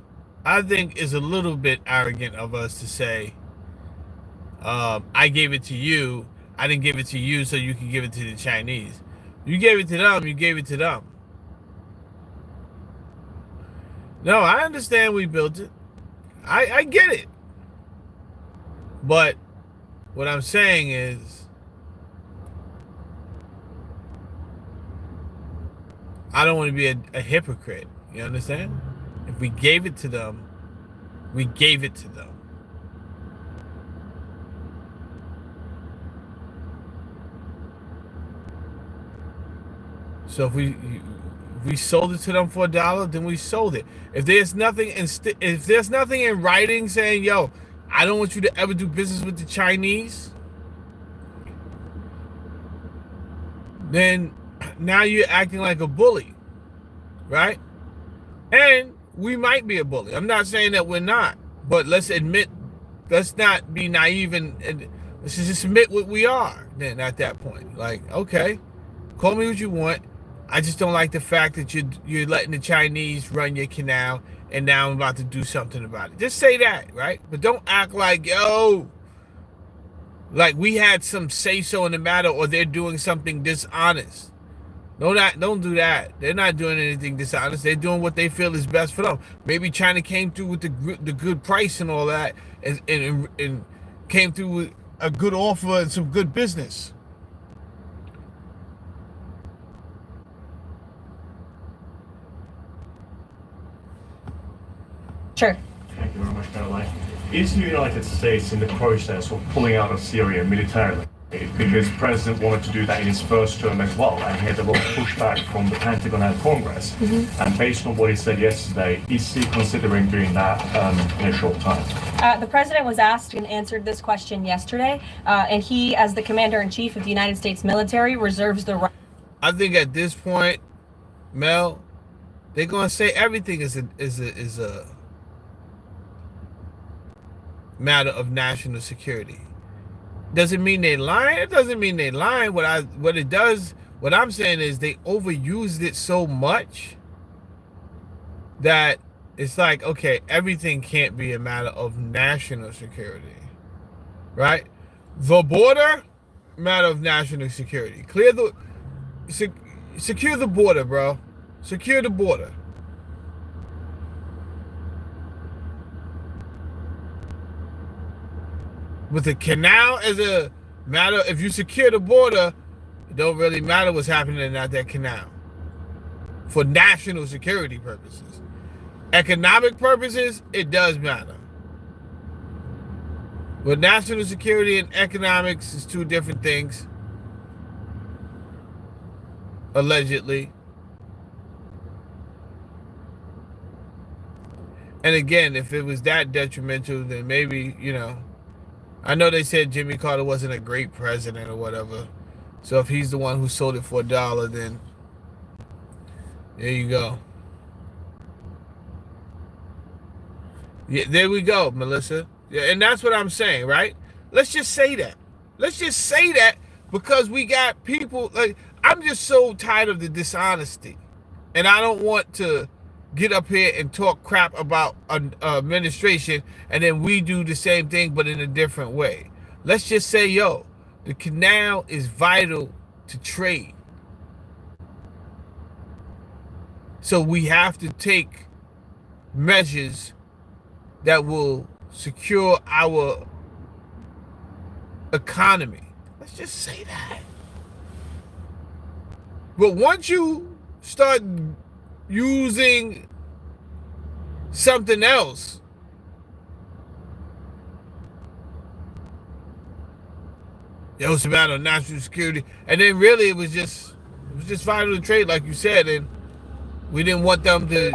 I think it's a little bit arrogant of us to say, I gave it to you. I didn't give it to you so you can give it to the Chinese. You gave it to them. You gave it to them. No, I understand we built it. I get it. But what I'm saying is, I don't want to be a hypocrite. You understand? If we gave it to them, we gave it to them. So if we sold it to them for $1, then we sold it. If there's nothing in writing saying, yo, I don't want you to ever do business with the Chinese, then now you're acting like a bully, right? And we might be a bully. I'm not saying that we're not, but let's not be naive and let's just admit what we are then at that point. Like, okay, call me what you want. I just don't like the fact that you're letting the Chinese run your canal, and now I'm about to do something about it. Just say that, right? But don't act like, yo, like we had some say-so in the matter, or they're doing something dishonest. Don't do that. They're not doing anything dishonest. They're doing what they feel is best for them. Maybe China came through with the good price and all that, and came through with a good offer and some good business. Sure. Thank you very much, Caroline. Is the United States in the process of pulling out of Syria militarily? Because the president wanted to do that in his first term as well, and he had a lot of pushback from the Pentagon and Congress. And based on what he said yesterday, is he considering doing that in a short time? The president was asked and answered this question yesterday, and he, as the commander-in-chief of the United States military, reserves the right. I think at this point, Mel, they're gonna say everything is a matter of national security. Doesn't mean they lying. It doesn't mean they lying. What I'm saying is they overused it so much that it's like, okay, everything can't be a matter of national security, right? The border, matter of national security. Secure the border, bro. Secure the border. With the canal as a matter, if you secure the border, it don't really matter what's happening at that canal. For national security purposes. Economic purposes, it does matter. But national security and economics is two different things. Allegedly. And again, if it was that detrimental, then maybe, I know they said Jimmy Carter wasn't a great president or whatever. So if he's the one who sold it for $1, then there you go. Yeah, there we go, Melissa. Yeah, and that's what I'm saying, right? Let's just say that. Let's just say that because we got people like, I'm just so tired of the dishonesty. And I don't want to get up here and talk crap about an administration and then we do the same thing but in a different way. Let's just say, yo, the canal is vital to trade. So we have to take measures that will secure our economy. Let's just say that. But once you start using something else, it was about national security, and then really it was just vital to trade, like you said, and we didn't want them to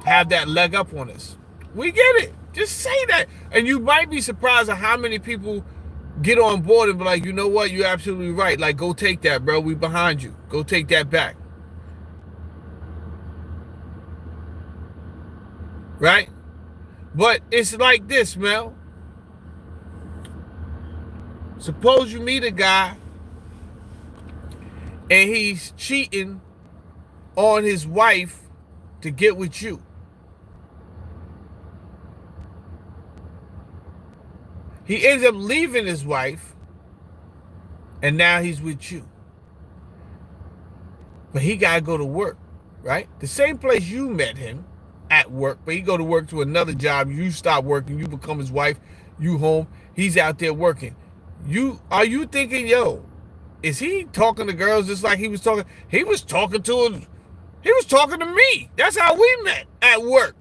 have that leg up on us. We get it. Just say that. And you might be surprised at how many people get on board and be like, you know what, you're absolutely right. Like, go take that, bro. We behind you. Go take that back. Right? But it's like this, Mel. Suppose you meet a guy and he's cheating on his wife to get with you. He ends up leaving his wife and now he's with you. But he gotta go to work, right? The same place you met him at work, but he go to work to another job. You stop working, you become his wife, you home, he's out there working. Are you thinking, yo, is he talking to girls just like he was talking? He was talking to me. That's how we met at work.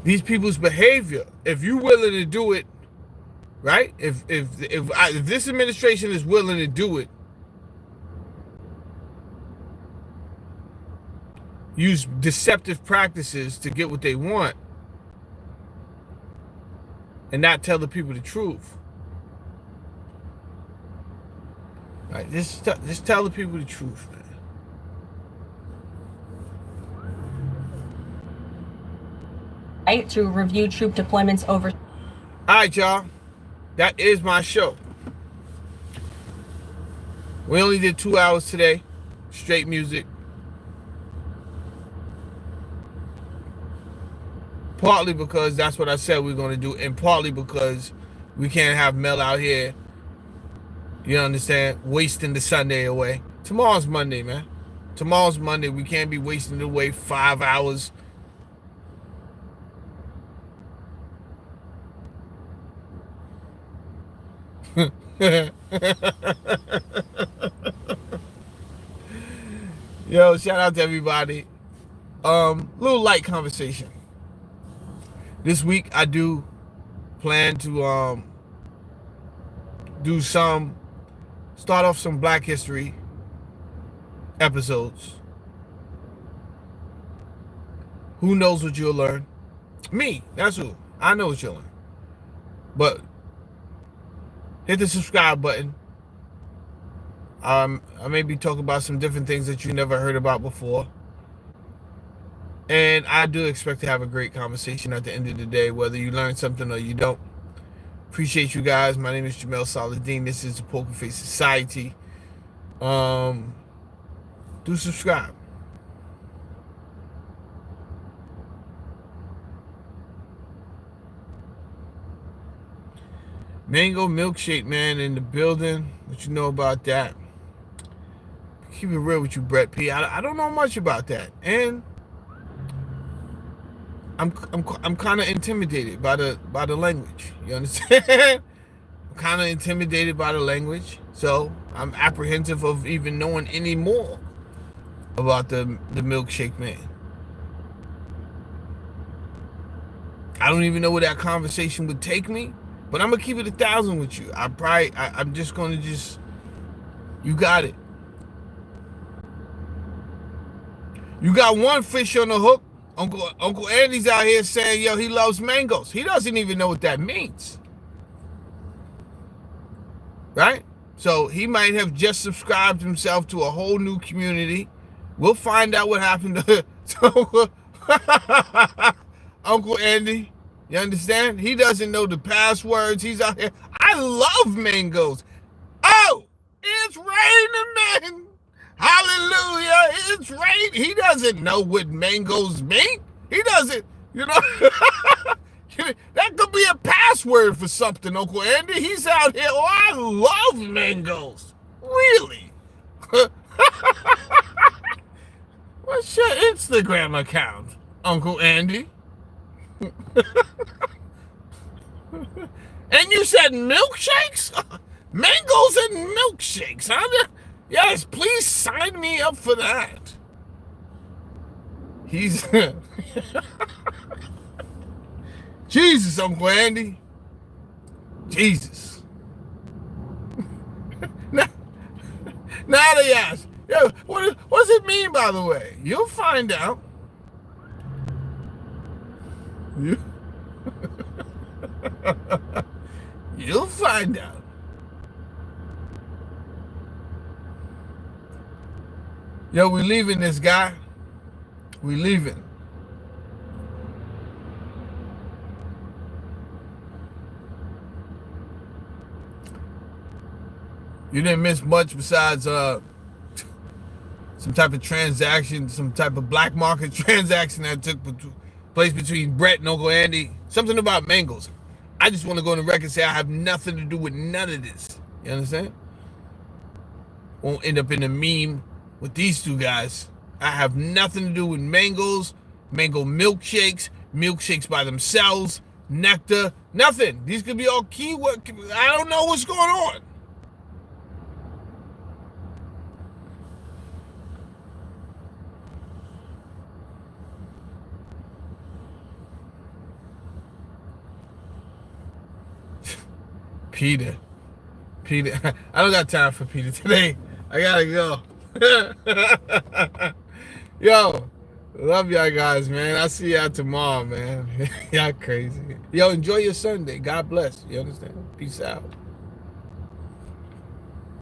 These people's behavior, if you're willing to do it, right? If this administration is willing to do it, use deceptive practices to get what they want, and not tell the people the truth. Right? Just tell the people the truth, man. Right, to review troop deployments over. All right, y'all. That is my show. We only did 2 hours today. Straight music. Partly because that's what I said we are going to do, and partly because we can't have Mel out here, you understand, wasting the Sunday away. Tomorrow's Monday, man. Tomorrow's Monday. We can't be wasting it away 5 hours. Yo, shout out to everybody. Little light conversation. This week I do plan to start off some Black History episodes. Who knows what you'll learn? Me, that's who. I know what you'll learn. But hit the subscribe button. I may be talking about some different things that you never heard about before. And I do expect to have a great conversation at the end of the day, whether you learn something or you don't. Appreciate you guys. My name is Jamel Saladin. This is the Poker Face Society. Do subscribe. Mango milkshake, man, in the building. What you know about that? Keep it real with you, Brett P. I don't know much about that, and I'm kind of intimidated by the language. You understand? I'm kind of intimidated by the language, so I'm apprehensive of even knowing any more about the milkshake man. I don't even know where that conversation would take me. But I'm gonna keep it 1,000 with you. I'm just gonna you got it. You got one fish on the hook. Uncle Andy's out here saying, yo, he loves mangoes. He doesn't even know what that means. Right? So he might have just subscribed himself to a whole new community. We'll find out what happened to Uncle Andy. You understand? He doesn't know the passwords. He's out here. I love mangoes. Oh, it's raining, man. Hallelujah. It's rain. He doesn't know what mangoes mean. He doesn't, you know. That could be a password for something, Uncle Andy. He's out here. Oh, I love mangoes. Really? What's your Instagram account, Uncle Andy? And you said milkshakes? Mangoes and milkshakes, huh? Yes, please sign me up for that. He's... Jesus, Uncle Andy. Jesus. now they ask, yeah, what does it mean, by the way? You'll find out. You'll find out. Yo, we leaving this guy. We leaving. You didn't miss much besides some type of transaction, some type of black market transaction that took place between Brett and Uncle Andy. Something about mangoes. I just want to go on the record and say I have nothing to do with none of this. You understand? Won't end up in a meme with these two guys. I have nothing to do with mangoes, mango milkshakes, milkshakes by themselves, nectar, nothing. These could be all keyword. I don't know what's going on. Peter, I don't got time for Peter today. I gotta go. Yo, love y'all guys, man. I'll see y'all tomorrow, man. Y'all crazy. Yo, enjoy your Sunday. God bless. You understand? Peace out.